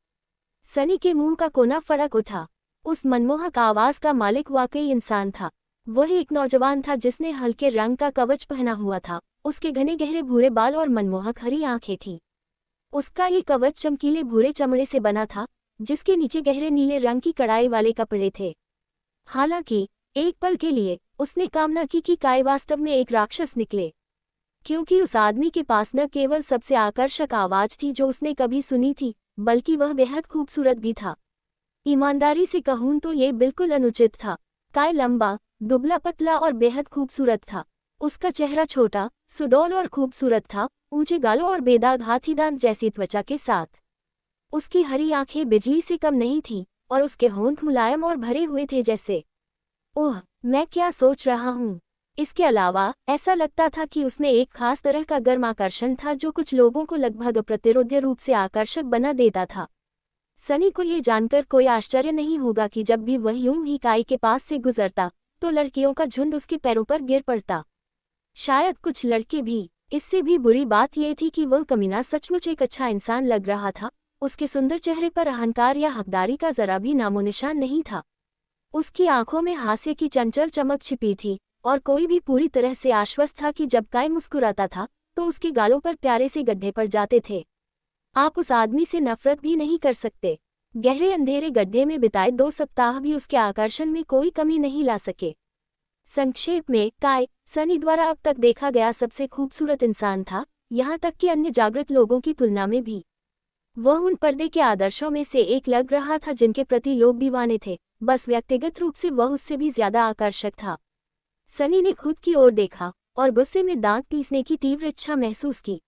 सनी के मुंह का कोना फड़क उठा। उस मनमोहक आवाज का मालिक वाकई इंसान था। वह एक नौजवान था जिसने हल्के रंग का कवच पहना हुआ था। उसके घने गहरे भूरे बाल और मनमोहक हरी आंखें थीं। उसका ये कवच चमकीले भूरे चमड़े से बना था, जिसके नीचे गहरे नीले रंग की कड़ाई वाले कपड़े थे। हालांकि एक पल के लिए उसने कामना की कि काई वास्तव में एक राक्षस निकले, क्योंकि उस आदमी के पास न केवल सबसे आकर्षक आवाज थी जो उसने कभी सुनी थी, बल्कि वह बेहद खूबसूरत भी था। ईमानदारी से कहूं तो ये बिल्कुल अनुचित था। काई लंबा, दुबला पतला और बेहद खूबसूरत था। उसका चेहरा छोटा, सुडौल और खूबसूरत था, ऊंचे गालों और बेदाग हाथी दांत जैसी त्वचा के साथ। उसकी हरी आंखें बिजली से कम नहीं थीं, और उसके होंठ मुलायम और भरे हुए थे जैसे, ओह, मैं क्या सोच रहा हूँ। इसके अलावा ऐसा लगता था कि उसमें एक खास तरह का गर्म आकर्षण था जो कुछ लोगों को लगभग अप्रतिरोध्य रूप से आकर्षक बना देता था। सनी को ये जानकर कोई आश्चर्य नहीं होगा कि जब भी वह यूं ही काई के पास से गुजरता तो लड़कियों का झुंड उसके पैरों पर गिर पड़ता। शायद कुछ लड़के भी। इससे भी बुरी बात यह थी कि वह कमीना सचमुच एक अच्छा इंसान लग रहा था। उसके सुंदर चेहरे पर अहंकार या हकदारी का जरा भी नामोनिशान नहीं था। उसकी आंखों में हास्य की चंचल चमक छिपी थी, और कोई भी पूरी तरह से आश्वस्त था कि जब काई मुस्कुराता था तो उसके गालों पर प्यारे से गड्ढे पड़ जाते थे। आप उस आदमी से नफरत भी नहीं कर सकते। गहरे अंधेरे गड्ढे में बिताए 2 सप्ताह भी उसके आकर्षण में कोई कमी नहीं ला सके। संक्षेप में, काई सनी द्वारा अब तक देखा गया सबसे खूबसूरत इंसान था, यहाँ तक कि अन्य जागृत लोगों की तुलना में भी। वह उन पर्दे के आदर्शों में से एक लग रहा था जिनके प्रति लोग दीवाने थे, बस व्यक्तिगत रूप से वह उससे भी ज्यादा आकर्षक था। सनी ने खुद की ओर देखा और गुस्से में दांत पीसने की तीव्र इच्छा महसूस की।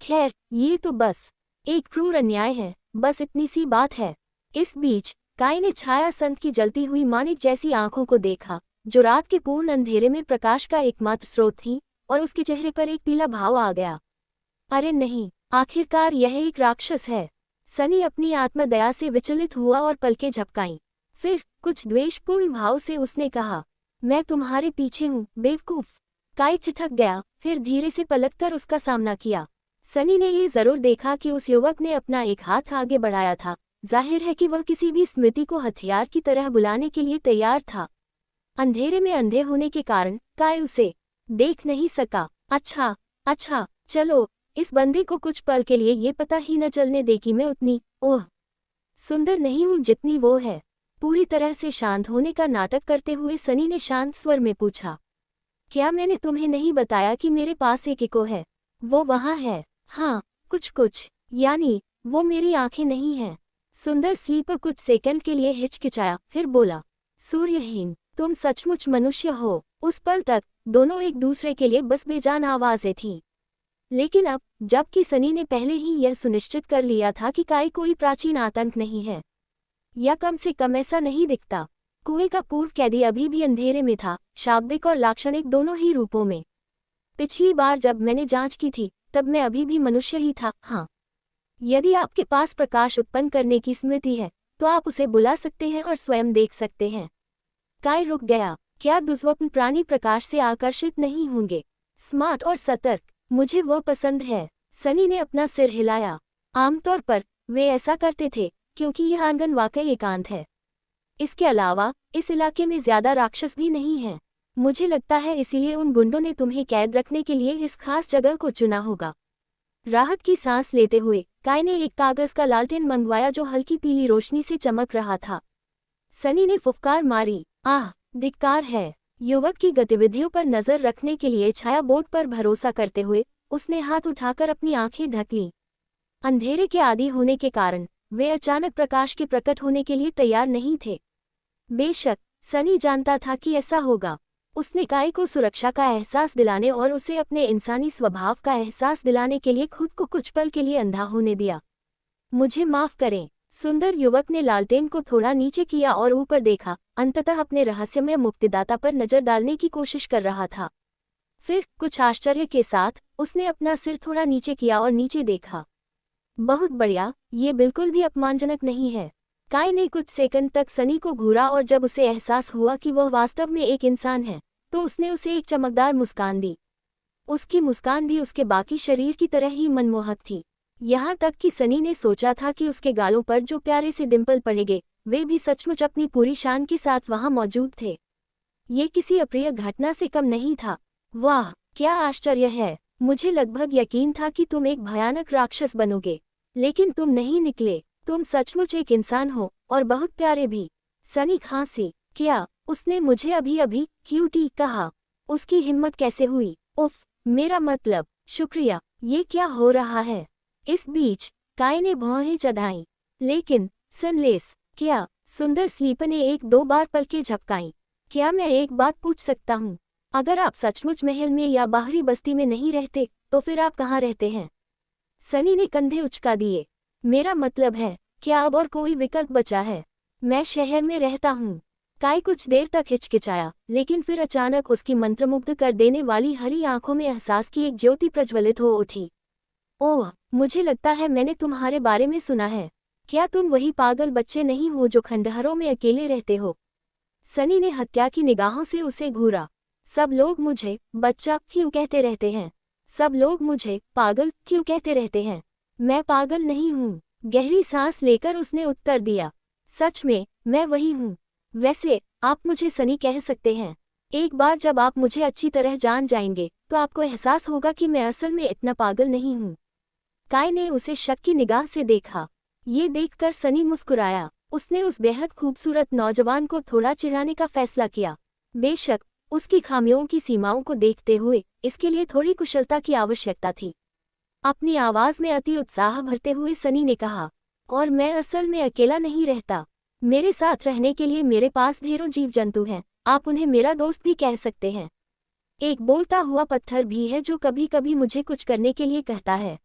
खैर, ये तो बस एक क्रूर अन्याय है, बस इतनी सी बात है। इस बीच काई ने छाया संत की जलती हुई मानिक जैसी आंखों को देखा, जो रात के पूर्ण अंधेरे में प्रकाश का एकमात्र स्रोत थी, और उसके चेहरे पर एक पीला भाव आ गया। अरे नहीं, आखिरकार यह एक राक्षस है। सनी अपनी आत्मदया से विचलित हुआ और पलकें झपकाईं। फिर कुछ द्वेषपूर्ण भाव से उसने कहा, मैं तुम्हारे पीछे हूँ, बेवकूफ। काई ठिठक गया, फिर धीरे से पलटकर उसका सामना किया। सनी ने ये जरूर देखा कि उस युवक ने अपना एक हाथ आगे बढ़ाया था। जाहिर है कि वह किसी भी स्मृति को हथियार की तरह बुलाने के लिए तैयार था। अंधेरे में अंधे होने के कारण काई उसे देख नहीं सका। अच्छा, चलो, इस बंदे को कुछ पल के लिए ये पता ही न चलने दे कि मैं उतनी सुंदर नहीं हूँ जितनी वो है। पूरी तरह से शांत होने का नाटक करते हुए सनी ने शांत स्वर में पूछा, क्या मैंने तुम्हें नहीं बताया कि मेरे पास एक इको है? वो वहाँ है। हाँ, कुछ, यानी वो मेरी आंखें नहीं हैं। सुंदर स्लीपर कुछ सेकंड के लिए हिचकिचाया, फिर बोला, सूर्यहीन, तुम सचमुच मनुष्य हो। उस पल तक दोनों एक दूसरे के लिए बस बेजान आवाजें थीं। लेकिन अब, जबकि सनी ने पहले ही यह सुनिश्चित कर लिया था कि काई कोई प्राचीन आतंक नहीं है, या कम से कम ऐसा नहीं दिखता, कुएं का पूर्व कैदी अभी भी अंधेरे में था, शाब्दिक और लाक्षणिक दोनों ही रूपों में। पिछली बार जब मैंने जांच की थी तब मैं अभी भी मनुष्य ही था। हाँ, यदि आपके पास प्रकाश उत्पन्न करने की स्मृति है तो आप उसे बुला सकते हैं और स्वयं देख सकते हैं। काई रुक गया। क्या दुर्स्वप्न प्राणी प्रकाश से आकर्षित नहीं होंगे? स्मार्ट और सतर्क, मुझे वह पसंद है। सनी ने अपना सिर हिलाया। आमतौर पर वे ऐसा करते थे, क्योंकि यह आंगन वाकई एकांत है। इसके अलावा इस इलाके में ज्यादा राक्षस भी नहीं हैं। मुझे लगता है इसीलिए उन गुंडों ने तुम्हें कैद रखने के लिए इस खास जगह को चुना होगा। राहत की सांस लेते हुए काई ने एक कागज का लालटेन मंगवाया जो हल्की पीली रोशनी से चमक रहा था। सनी ने फुफकार मारी, आह, धिक्कार है। युवक की गतिविधियों पर नजर रखने के लिए छाया बोर्ड पर भरोसा करते हुए उसने हाथ उठाकर अपनी आंखें ढक लीं। अंधेरे के आदी होने के कारण वे अचानक प्रकाश के प्रकट होने के लिए तैयार नहीं थे। बेशक सनी जानता था कि ऐसा होगा। उसने काय को सुरक्षा का एहसास दिलाने और उसे अपने इंसानी स्वभाव का एहसास दिलाने के लिए खुद को कुछ पल के लिए अंधा होने दिया। मुझे माफ करें। सुंदर युवक ने लालटेन को थोड़ा नीचे किया और ऊपर देखा, अंततः अपने रहस्यमय मुक्तिदाता पर नजर डालने की कोशिश कर रहा था। फिर कुछ आश्चर्य के साथ उसने अपना सिर थोड़ा नीचे किया और नीचे देखा। बहुत बढ़िया, ये बिल्कुल भी अपमानजनक नहीं है। काय ने कुछ सेकंड तक सनी को घूरा और जब उसे एहसास हुआ कि वह वास्तव में एक इंसान है, तो उसने उसे एक चमकदार मुस्कान दी। उसकी मुस्कान भी उसके बाकी शरीर की तरह ही मनमोहक थी, यहाँ तक कि सनी ने सोचा था कि उसके गालों पर जो प्यारे से डिंपल पड़ेंगे, वे भी सचमुच अपनी पूरी शान के साथ वहां मौजूद थे। ये किसी अप्रिय घटना से कम नहीं था। वाह, क्या आश्चर्य है। मुझे लगभग यकीन था कि तुम एक भयानक राक्षस बनोगे, लेकिन तुम नहीं निकले। तुम सचमुच एक इंसान हो, और बहुत प्यारे भी। सनी खांसी। क्या उसने मुझे अभी अभी क्यूटी कहा? उसकी हिम्मत कैसे हुई? उफ, मेरा मतलब, शुक्रिया। ये क्या हो रहा है? इस बीच काय ने भौहें चढ़ाईं। लेकिन सनलेस, क्या? सुंदर स्लीपर ने एक दो बार पलकें झपकाईं। क्या मैं एक बात पूछ सकता हूँ? अगर आप सचमुच महल में या बाहरी बस्ती में नहीं रहते, तो फिर आप कहाँ रहते हैं? सनी ने कंधे उचका दिए। मेरा मतलब है, क्या अब और कोई विकल्प बचा है? मैं शहर में रहता हूँ। काय कुछ देर तक हिचकिचाया, लेकिन फिर अचानक उसकी मंत्रमुग्ध कर देने वाली हरी आंखों में एहसास की एक ज्योति प्रज्वलित हो उठी। ओह, मुझे लगता है मैंने तुम्हारे बारे में सुना है। क्या तुम वही पागल बच्चे नहीं हो जो खंडहरों में अकेले रहते हो? सनी ने हत्या की निगाहों से उसे घूरा। सब लोग मुझे बच्चा क्यों कहते रहते हैं? सब लोग मुझे पागल क्यों कहते रहते हैं? मैं पागल नहीं हूँ। गहरी सांस लेकर उसने उत्तर दिया। सच में, मैं वही हूँ। वैसे, आप मुझे सनी कह सकते हैं। एक बार जब आप मुझे अच्छी तरह जान जाएंगे, तो आपको एहसास होगा कि मैं असल में इतना पागल नहीं हूँ। काय ने उसे शक की निगाह से देखा। ये देखकर सनी मुस्कुराया। उसने उस बेहद खूबसूरत नौजवान को थोड़ा चिढ़ाने का फैसला किया। बेशक, उसकी खामियों की सीमाओं को देखते हुए इसके लिए थोड़ी कुशलता की आवश्यकता थी। अपनी आवाज में अति उत्साह भरते हुए सनी ने कहा, और मैं असल में अकेला नहीं रहता। मेरे साथ रहने के लिए मेरे पास ढेरों जीव जंतु हैं। आप उन्हें मेरा दोस्त भी कह सकते हैं। एक बोलता हुआ पत्थर भी है जो कभी कभी मुझे कुछ करने के लिए कहता है।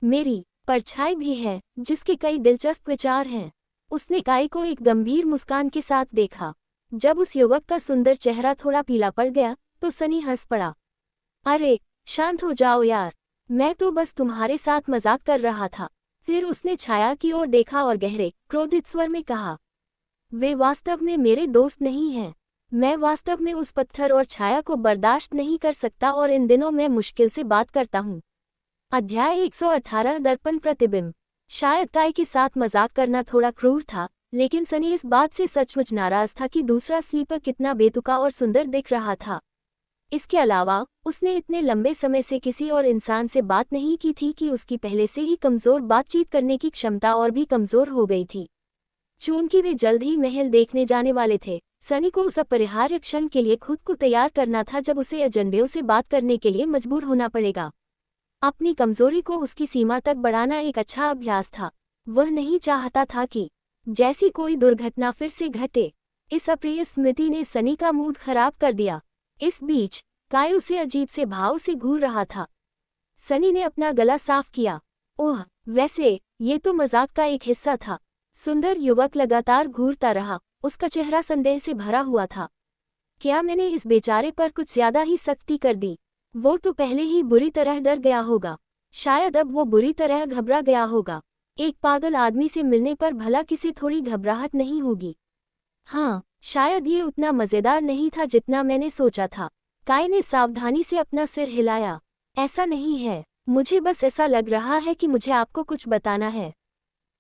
मेरी परछाई भी है, जिसके कई दिलचस्प विचार हैं। उसने काय को एक गंभीर मुस्कान के साथ देखा। जब उस युवक का सुंदर चेहरा थोड़ा पीला पड़ गया, तो सनी हंस पड़ा। अरे, शांत हो जाओ यार, मैं तो बस तुम्हारे साथ मजाक कर रहा था। फिर उसने छाया की ओर देखा और गहरे, क्रोधित स्वर में कहा, वे वास्तव में मेरे दोस्त नहीं हैं। मैं वास्तव में उस पत्थर और छाया को बर्दाश्त नहीं कर सकता और इन दिनों मैं मुश्किल से बात करता हूँ। अध्याय 118 दर्पण प्रतिबिंब। शायद काय के साथ मजाक करना थोड़ा क्रूर था, लेकिन सनी इस बात से सचमुच नाराज था कि दूसरा स्लीपर कितना बेतुका और सुंदर दिख रहा था। इसके अलावा, उसने इतने लंबे समय से किसी और इंसान से बात नहीं की थी कि उसकी पहले से ही कमजोर बातचीत करने की क्षमता और भी कमजोर हो गई थी। चूंकि वे जल्द ही महल देखने जाने वाले थे, सनी को उस अपरिहार्य क्षण के लिए खुद को तैयार करना था जब उसे अजनबियों से बात करने के लिए मजबूर होना पड़ेगा। अपनी कमजोरी को उसकी सीमा तक बढ़ाना एक अच्छा अभ्यास था। वह नहीं चाहता था कि जैसी कोई दुर्घटना फिर से घटे। इस अप्रिय स्मृति ने सनी का मूड खराब कर दिया। इस बीच काय उसे अजीब से भाव से घूर रहा था। सनी ने अपना गला साफ किया। ओह, वैसे ये तो मजाक का एक हिस्सा था। सुंदर युवक लगातार घूरता रहा। उसका चेहरा संदेह से भरा हुआ था। क्या मैंने इस बेचारे पर कुछ ज्यादा ही सख्ती कर दी? वो तो पहले ही बुरी तरह डर गया होगा। शायद अब वो बुरी तरह घबरा गया होगा। एक पागल आदमी से मिलने पर भला किसी थोड़ी घबराहट नहीं होगी। हाँ, शायद ये उतना मजेदार नहीं था जितना मैंने सोचा था। काय ने सावधानी से अपना सिर हिलाया। ऐसा नहीं है, मुझे बस ऐसा लग रहा है कि मुझे आपको कुछ बताना है।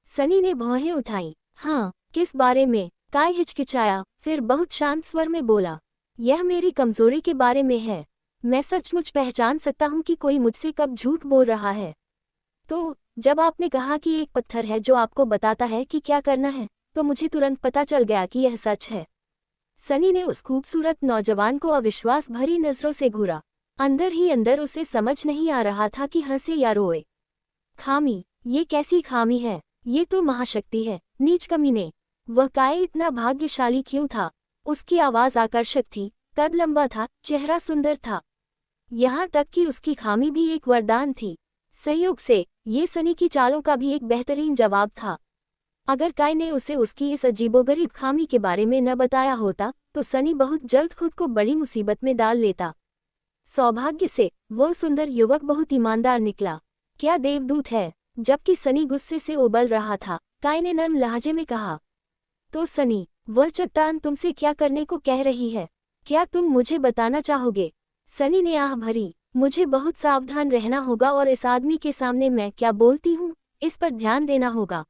सनी ने भौहें उठाई। हाँ, किस बारे में? काय हिचकिचाया, फिर बहुत शांत स्वर में बोला, यह मेरी कमजोरी के बारे में है। मैं सचमुच पहचान सकता हूँ कि कोई मुझसे कब झूठ बोल रहा है। तो जब आपने कहा कि एक पत्थर है जो आपको बताता है कि क्या करना है, तो मुझे तुरंत पता चल गया कि यह सच है। सनी ने उस खूबसूरत नौजवान को अविश्वास भरी नजरों से घूरा। अंदर ही अंदर उसे समझ नहीं आ रहा था कि हंसे या रोए। खामी? ये कैसी खामी है? ये तो महाशक्ति है, नीच कमीने। वह काय इतना भाग्यशाली क्यों था? उसकी आवाज आकर्षक थी, कद लंबा था, चेहरा सुंदर था, यहाँ तक कि उसकी खामी भी एक वरदान थी। संयोग से ये सनी की चालों का भी एक बेहतरीन जवाब था। अगर काई ने उसे उसकी इस अजीबोगरीब खामी के बारे में न बताया होता तो सनी बहुत जल्द खुद को बड़ी मुसीबत में डाल लेता। सौभाग्य से वह सुंदर युवक बहुत ईमानदार निकला। क्या देवदूत है। जबकि सनी गुस्से से उबल रहा था, काई ने नर्म लहजे में कहा, तो सनी, वह चट्टान तुमसे क्या करने को कह रही है? क्या तुम मुझे बताना चाहोगे? सनी ने आह भरी, मुझे बहुत सावधान रहना होगा और इस आदमी के सामने मैं क्या बोलती हूँ इस पर ध्यान देना होगा।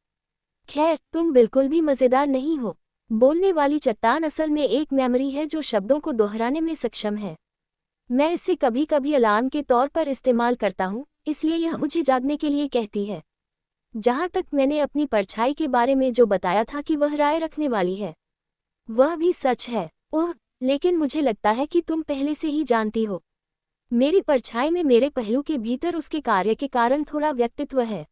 खैर, तुम बिल्कुल भी मज़ेदार नहीं हो। बोलने वाली चट्टान असल में एक मेमोरी है जो शब्दों को दोहराने में सक्षम है। मैं इसे कभी कभी अलार्म के तौर पर इस्तेमाल करता हूँ, इसलिए यह मुझे जागने के लिए कहती है। जहाँ तक मैंने अपनी परछाई के बारे में जो बताया था कि वह राय रखने वाली है, वह भी सच है। ओह, लेकिन मुझे लगता है कि तुम पहले से ही जानती हो। मेरी परछाई में मेरे पहलू के भीतर उसके कार्य के कारण थोड़ा व्यक्तित्व है।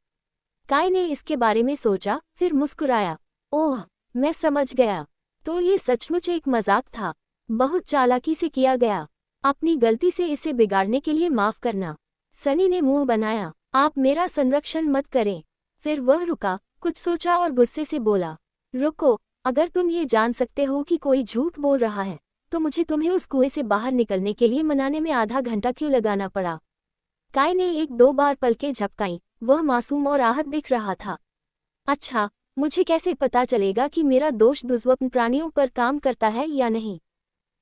काई ने इसके बारे में सोचा, फिर मुस्कुराया। ओह, मैं समझ गया। तो ये सचमुच एक मजाक था, बहुत चालाकी से किया गया। अपनी गलती से इसे बिगाड़ने के लिए माफ करना। सनी ने मुंह बनाया, आप मेरा संरक्षण मत करें। फिर वह रुका, कुछ सोचा और गुस्से से बोला, रुको, अगर तुम ये जान सकते हो कि कोई झूठ बोल रहा है तो मुझे तुम्हें उस कुएं से बाहर निकलने के लिए मनाने में आधा घंटा क्यों लगाना पड़ा? काई ने एक दो बार पलकें झपकाईं, वह मासूम और आहत दिख रहा था। अच्छा, मुझे कैसे पता चलेगा कि मेरा दोष दुर्लभ प्राणियों पर काम करता है या नहीं?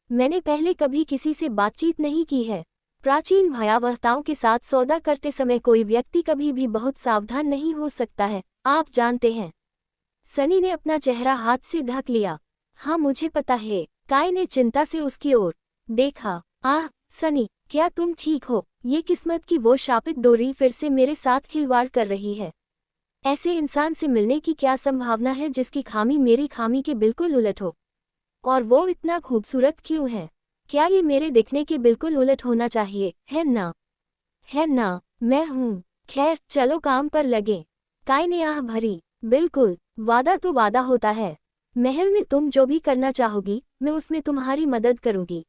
मैंने पहले कभी किसी से बातचीत नहीं की है। प्राचीन भयावहताओं के साथ सौदा करते समय कोई व्यक्ति कभी भी बहुत सावधान नहीं हो सकता है, आप जानते हैं। सनी ने अपना चेहरा हाथ से ढक लिया। हाँ, मुझे पता है। काई ने चिंता से उसकी ओर देखा। आह सनी, क्या तुम ठीक हो? ये किस्मत की वो शापित डोरी फिर से मेरे साथ खिलवाड़ कर रही है। ऐसे इंसान से मिलने की क्या संभावना है जिसकी खामी मेरी खामी के बिल्कुल उलट हो? और वो इतना खूबसूरत क्यों है? क्या ये मेरे दिखने के बिल्कुल उलट होना चाहिए, है ना? है ना? मैं हूँ। खैर, चलो काम पर लगे। काई ने आह भरी। बिल्कुल, वादा तो वादा होता है। महल में तुम जो भी करना चाहोगी, मैं उसमें तुम्हारी मदद करूंगी।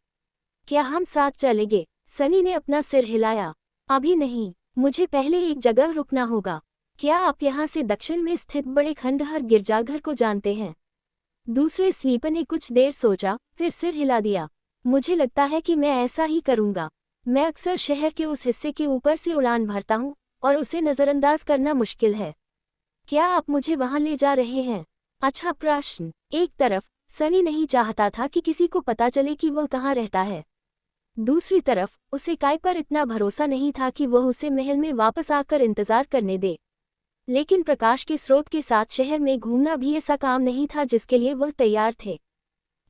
क्या हम साथ चलेंगे? सनी ने अपना सिर हिलाया। अभी नहीं, मुझे पहले एक जगह रुकना होगा। क्या आप यहाँ से दक्षिण में स्थित बड़े खंडहर गिरजाघर को जानते हैं? दूसरे स्लीपर ने कुछ देर सोचा, फिर सिर हिला दिया। मुझे लगता है कि मैं ऐसा ही करूंगा। मैं अक्सर शहर के उस हिस्से के ऊपर से उड़ान भरता हूँ और उसे नज़रअंदाज करना मुश्किल है। क्या आप मुझे वहां ले जा रहे हैं? अच्छा प्रश्न। एक तरफ सनी नहीं चाहता था कि किसी को पता चले कि वह कहाँ रहता है। दूसरी तरफ उसे काई पर इतना भरोसा नहीं था कि वह उसे महल में वापस आकर इंतजार करने दे। लेकिन प्रकाश के स्रोत के साथ शहर में घूमना भी ऐसा काम नहीं था जिसके लिए वह तैयार थे।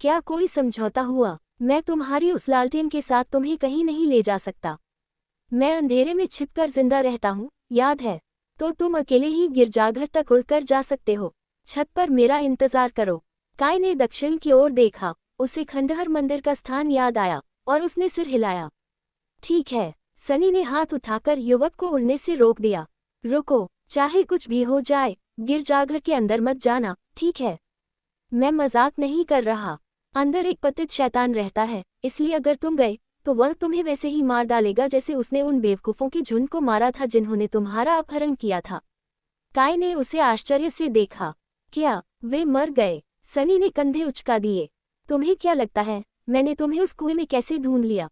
क्या कोई समझौता हुआ? मैं तुम्हारी उस लालटेन के साथ तुम्हें कहीं नहीं ले जा सकता। मैं अंधेरे में छिपकर जिंदा रहता हूँ, याद है? तो तुम अकेले ही गिरजाघर तक उड़कर जा सकते हो। छत पर मेरा इंतजार करो। काई ने दक्षिण की ओर देखा, उसे खंडहर मंदिर का स्थान याद आया और उसने सिर हिलाया। ठीक है। सनी ने हाथ उठाकर युवक को उड़ने से रोक दिया। रुको, चाहे कुछ भी हो जाए, गिरजाघर के अंदर मत जाना, ठीक है? मैं मजाक नहीं कर रहा। अंदर एक पतित शैतान रहता है, इसलिए अगर तुम गए तो वह तुम्हें वैसे ही मार डालेगा जैसे उसने उन बेवकूफ़ों के झुंड को मारा था जिन्होंने तुम्हारा अपहरण किया था। काई ने उसे आश्चर्य से देखा। क्या वे मर गए? सनी ने कंधे उचका दिए। तुम्हें क्या लगता है मैंने तुम्हें उस कुएं में कैसे ढूंढ लिया?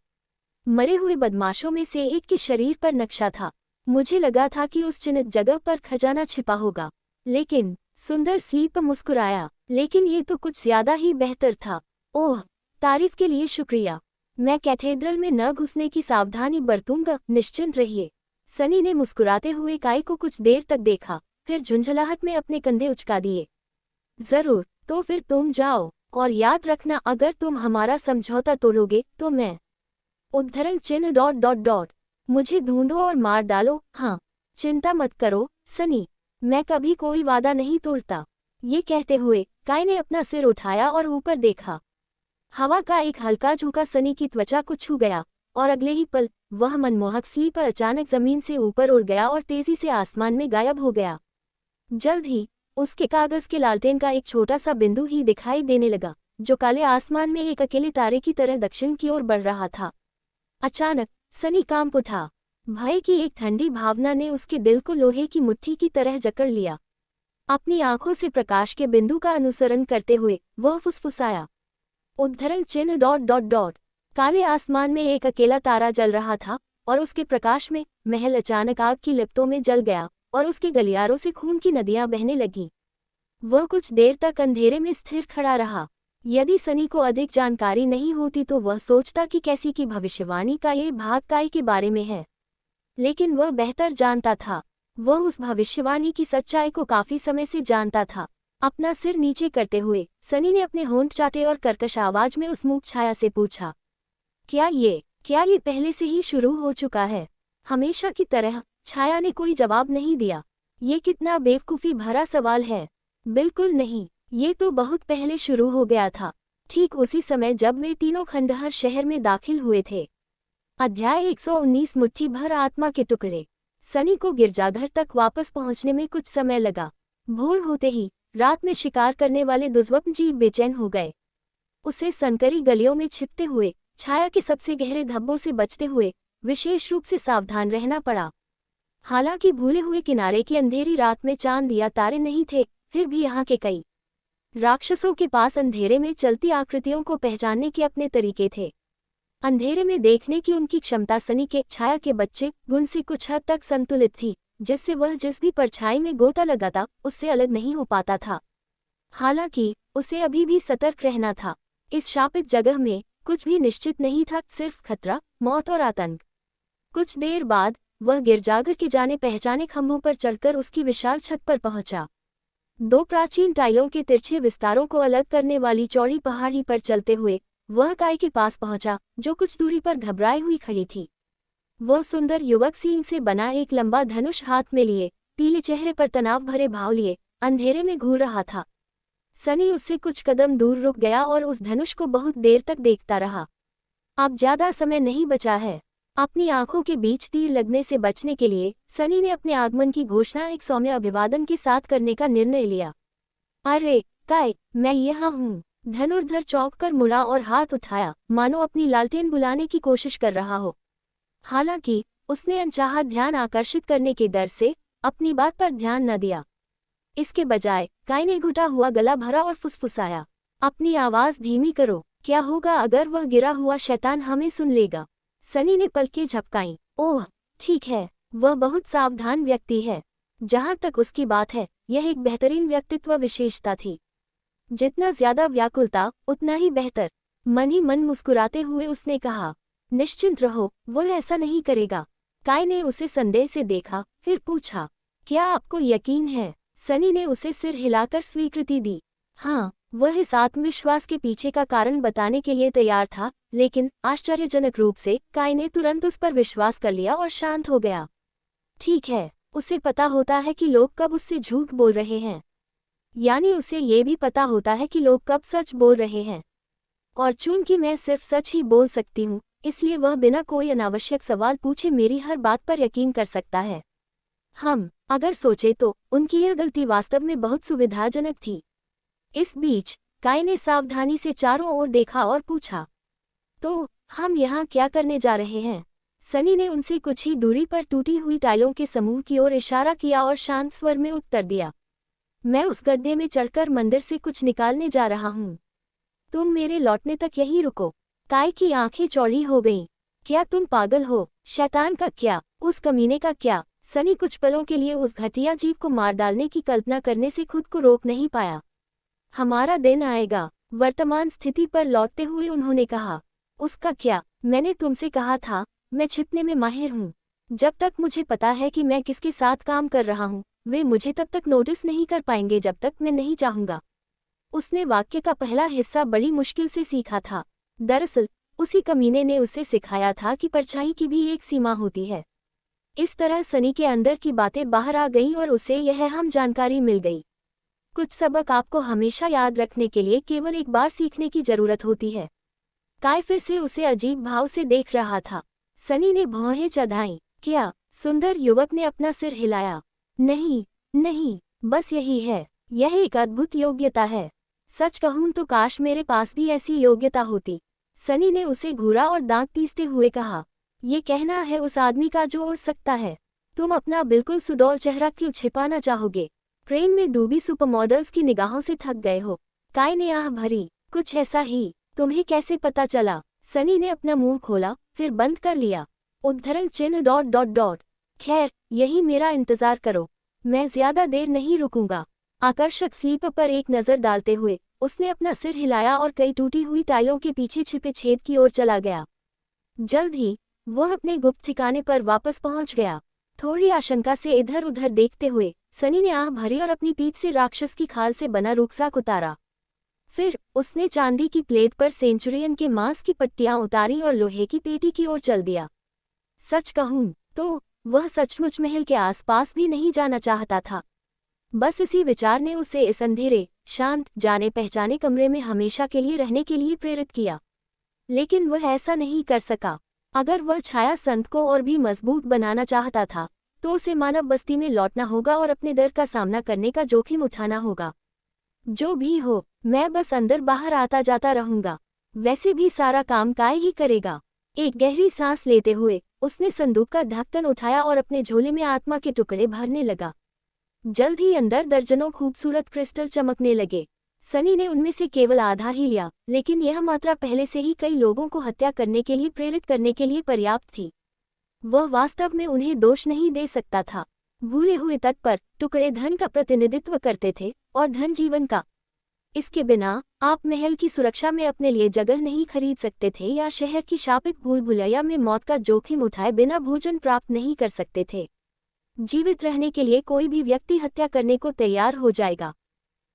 मरे हुए बदमाशों में से एक के शरीर पर नक्शा था। मुझे लगा था कि उस चिन्हित जगह पर खजाना छिपा होगा, लेकिन सुंदर स्लीप मुस्कुराया। लेकिन ये तो कुछ ज्यादा ही बेहतर था। ओह, तारीफ के लिए शुक्रिया। मैं कैथेड्रल में न घुसने की सावधानी बरतूंगा, निश्चिंत रहिए। सनी ने मुस्कुराते हुए काई को कुछ देर तक देखा, फिर झुंझलाहट में अपने कंधे उचका दिए। जरूर, तो फिर तुम जाओ, और याद रखना अगर तुम हमारा समझौता तोड़ोगे तो मैं उद्धरण चिन्ह डॉट डॉट डॉट मुझे ढूंढो और मार डालो। हाँ, चिंता मत करो सनी, मैं कभी कोई वादा नहीं तोड़ता। ये कहते हुए काई ने अपना सिर उठाया और ऊपर देखा। हवा का एक हल्का झोंका सनी की त्वचा को छू गया और अगले ही पल वह मनमोहक स्लीपर अचानक जमीन से ऊपर उड़ गया और तेजी से आसमान में गायब हो गया। जल्द ही उसके कागज के लालटेन का एक छोटा सा बिंदु ही दिखाई देने लगा, जो काले आसमान में एक अकेले तारे की तरह दक्षिण की ओर बढ़ रहा था। अचानक सनी कांप उठा। भय की एक ठंडी भावना ने उसके दिल को लोहे की मुट्ठी की तरह जकड़ लिया। अपनी आंखों से प्रकाश के बिंदु का अनुसरण करते हुए वह फुसफुसाया, उद्धरण चिन्ह डॉट डॉट डॉट। काले आसमान में एक अकेला तारा जल रहा था और उसके प्रकाश में महल अचानक आग की लिपटों में जल गया और उसके गलियारों से खून की नदियां बहने लगीं। वह कुछ देर तक अंधेरे में स्थिर खड़ा रहा। यदि सनी को अधिक जानकारी नहीं होती तो वह सोचता कि कैसी की भविष्यवाणी का ये भाग काय के बारे में है, लेकिन वह बेहतर जानता था। वह उस भविष्यवाणी की सच्चाई को काफी समय से जानता था। अपना सिर नीचे करते हुए सनी ने अपने होंठ चाटे और कर्कश आवाज में उस मूक छाया से पूछा, क्या ये पहले से ही शुरू हो चुका है? हमेशा की तरह छाया ने कोई जवाब नहीं दिया। ये कितना बेवकूफ़ी भरा सवाल है। बिल्कुल नहीं, ये तो बहुत पहले शुरू हो गया था, ठीक उसी समय जब वे तीनों खंडहर शहर में दाखिल हुए थे। अध्याय 119 मुट्ठी भर आत्मा के टुकड़े। सनी को गिरजाघर तक वापस पहुंचने में कुछ समय लगा। भोर होते ही रात में शिकार करने वाले दुर्जन्म जीव बेचैन हो गए। उसे संकरी गलियों में छिपते हुए, छाया के सबसे गहरे धब्बों से बचते हुए विशेष रूप से सावधान रहना पड़ा। हालांकि भूले हुए किनारे की अंधेरी रात में चांद या तारे नहीं थे, फिर भी यहाँ के कई राक्षसों के पास अंधेरे में चलती आकृतियों को पहचानने के अपने तरीके थे। अंधेरे में देखने की उनकी क्षमता सनी के छाया के बच्चे गुण से कुछ हद तक संतुलित थी, जिससे वह जिस भी परछाई में गोता लगाता उससे अलग नहीं हो पाता था। हालांकि उसे अभी भी सतर्क रहना था। इस शापित जगह में कुछ भी निश्चित नहीं था, सिर्फ खतरा, मौत और आतंक। कुछ देर बाद वह गिरजाघर के जाने पहचाने खंभों पर चढ़कर उसकी विशाल छत पर पहुंचा। दो प्राचीन टाइलों के तिरछे विस्तारों को अलग करने वाली चौड़ी पहाड़ी पर चलते हुए वह काय के पास पहुंचा, जो कुछ दूरी पर घबराई हुई खड़ी थी। वह सुंदर युवक सींग से बना एक लंबा धनुष हाथ में लिए, पीले चेहरे पर तनाव भरे भाव लिए अंधेरे में घूर रहा था। सनी उससे कुछ कदम दूर रुक गया और उस धनुष को बहुत देर तक देखता रहा। अब ज्यादा समय नहीं बचा है। अपनी आंखों के बीच तीर लगने से बचने के लिए सनी ने अपने आगमन की घोषणा एक सौम्य अभिवादन के साथ करने का निर्णय लिया। अरे काय, मैं यहाँ हूँ। धनुर्धर चौंक कर मुड़ा और हाथ उठाया, मानो अपनी लालटेन बुलाने की कोशिश कर रहा हो। हालांकि उसने अनचाहा ध्यान आकर्षित करने के डर से अपनी बात पर ध्यान न दिया। इसके बजाय काय ने घुटा हुआ गला भरा और फुसफुसाया, अपनी आवाज धीमी करो। क्या होगा अगर वह गिरा हुआ शैतान हमें सुन लेगा? सनी ने पलकें झपकाईं। ओह ठीक है, वह बहुत सावधान व्यक्ति है। जहां तक उसकी बात है, यह एक बेहतरीन व्यक्तित्व विशेषता थी। जितना ज्यादा व्याकुलता उतना ही बेहतर। मन ही मन मुस्कुराते हुए उसने कहा, निश्चिंत रहो, वो ऐसा नहीं करेगा। काय ने उसे संदेह से देखा, फिर पूछा, क्या आपको यकीन है? सनी ने उसे सिर हिलाकर स्वीकृति दी। हाँ, वह इस आत्मविश्वास के पीछे का कारण बताने के लिए तैयार था, लेकिन आश्चर्यजनक रूप से काय ने तुरंत उस पर विश्वास कर लिया और शांत हो गया। ठीक है, उसे पता होता है कि लोग कब उससे झूठ बोल रहे हैं, यानी उसे ये भी पता होता है कि लोग कब सच बोल रहे हैं। और चूंकि मैं सिर्फ सच ही बोल सकती हूँ, इसलिए वह बिना कोई अनावश्यक सवाल पूछे मेरी हर बात पर यकीन कर सकता है। हम अगर सोचे तो उनकी यह गलती वास्तव में बहुत सुविधाजनक थी। इस बीच काय ने सावधानी से चारों ओर देखा और पूछा, तो हम यहाँ क्या करने जा रहे हैं? सनी ने उनसे कुछ ही दूरी पर टूटी हुई टाइलों के समूह की ओर इशारा किया और शांत स्वर में उत्तर दिया, मैं उस गड्ढे में चढ़कर मंदिर से कुछ निकालने जा रहा हूँ। तुम मेरे लौटने तक यहीं रुको। काय की आंखें चौड़ी हो गईं। क्या तुम पागल हो? शैतान का क्या, उस कमीने का क्या? सनी कुछ पलों के लिए उस घटिया जीव को मार डालने की कल्पना करने से खुद को रोक नहीं पाया। हमारा दिन आएगा। वर्तमान स्थिति पर लौटते हुए उन्होंने कहा, उसका क्या? मैंने तुमसे कहा था, मैं छिपने में माहिर हूँ। जब तक मुझे पता है कि मैं किसके साथ काम कर रहा हूँ, वे मुझे तब तक नोटिस नहीं कर पाएंगे जब तक मैं नहीं चाहूँगा। उसने वाक्य का पहला हिस्सा बड़ी मुश्किल से सीखा था। दरअसल उसी कमीने ने उसे सिखाया था कि परछाई की भी एक सीमा होती है। इस तरह सनी के अंदर की बातें बाहर आ गईं और उसे यह अहम जानकारी मिल गई। कुछ सबक आपको हमेशा याद रखने के लिए केवल एक बार सीखने की जरूरत होती है। काय फिर से उसे अजीब भाव से देख रहा था। सनी ने भौहें चढ़ाईं। क्या? सुंदर युवक ने अपना सिर हिलाया। नहीं नहीं, बस यही है। यह एक अद्भुत योग्यता है। सच कहूं तो काश मेरे पास भी ऐसी योग्यता होती। सनी ने उसे घूरा और दांत पीसते हुए कहा, ये कहना है उस आदमी का जो उड़ सकता है। तुम अपना बिल्कुल सुडौल चेहरा क्यों छिपाना चाहोगे? प्रेम में डूबी सुपरमॉडल्स की निगाहों से थक गए हो? काय ने आह भरी, कुछ ऐसा ही। तुम्हें कैसे पता चला? सनी ने अपना मुंह खोला, फिर बंद कर लिया। उद्धरण चिन्ह ... खैर, यही मेरा इंतजार करो, मैं ज्यादा देर नहीं रुकूंगा। आकर्षक स्लीपर पर एक नज़र डालते हुए उसने अपना सिर हिलाया और कई टूटी हुई टाइलों के पीछे छिपे छेद की ओर चला गया। जल्द ही वह अपने गुप्त ठिकाने पर वापस पहुंच गया। थोड़ी आशंका से इधर उधर देखते हुए सनी ने आह भरी और अपनी पीठ से राक्षस की खाल से बना रुकसाक उतारा। फिर उसने चांदी की प्लेट पर सेंचुरियन के मांस की पट्टियां उतारी और लोहे की पेटी की ओर चल दिया। सच कहूं तो वह सचमुच महल के आसपास भी नहीं जाना चाहता था। बस इसी विचार ने उसे इस अंधेरे, शांत, जाने पहचाने कमरे में हमेशा के लिए रहने के लिए प्रेरित किया। लेकिन वह ऐसा नहीं कर सका। अगर वह छाया संत को और भी मजबूत बनाना चाहता था तो उसे मानव बस्ती में लौटना होगा और अपने डर का सामना करने का जोखिम उठाना होगा। जो भी हो, मैं बस अंदर बाहर आता जाता रहूंगा। वैसे भी सारा काम काय ही करेगा। एक गहरी सांस लेते हुए उसने संदूक का ढक्कन उठाया और अपने झोले में आत्मा के टुकड़े भरने लगा। जल्द ही अंदर दर्जनों खूबसूरत क्रिस्टल चमकने लगे। सनी ने उनमें से केवल आधा ही लिया, लेकिन यह मात्रा पहले से ही कई लोगों को हत्या करने के लिए प्रेरित करने के लिए पर्याप्त थी। वह वास्तव में उन्हें दोष नहीं दे सकता था। भूले हुए तट पर टुकड़े धन का प्रतिनिधित्व करते थे और धन जीवन का। इसके बिना आप महल की सुरक्षा में अपने लिए जगह नहीं खरीद सकते थे या शहर की शापित भूल भुलैया में मौत का जोखिम उठाए बिना भोजन प्राप्त नहीं कर सकते थे। जीवित रहने के लिए कोई भी व्यक्ति हत्या करने को तैयार हो जाएगा।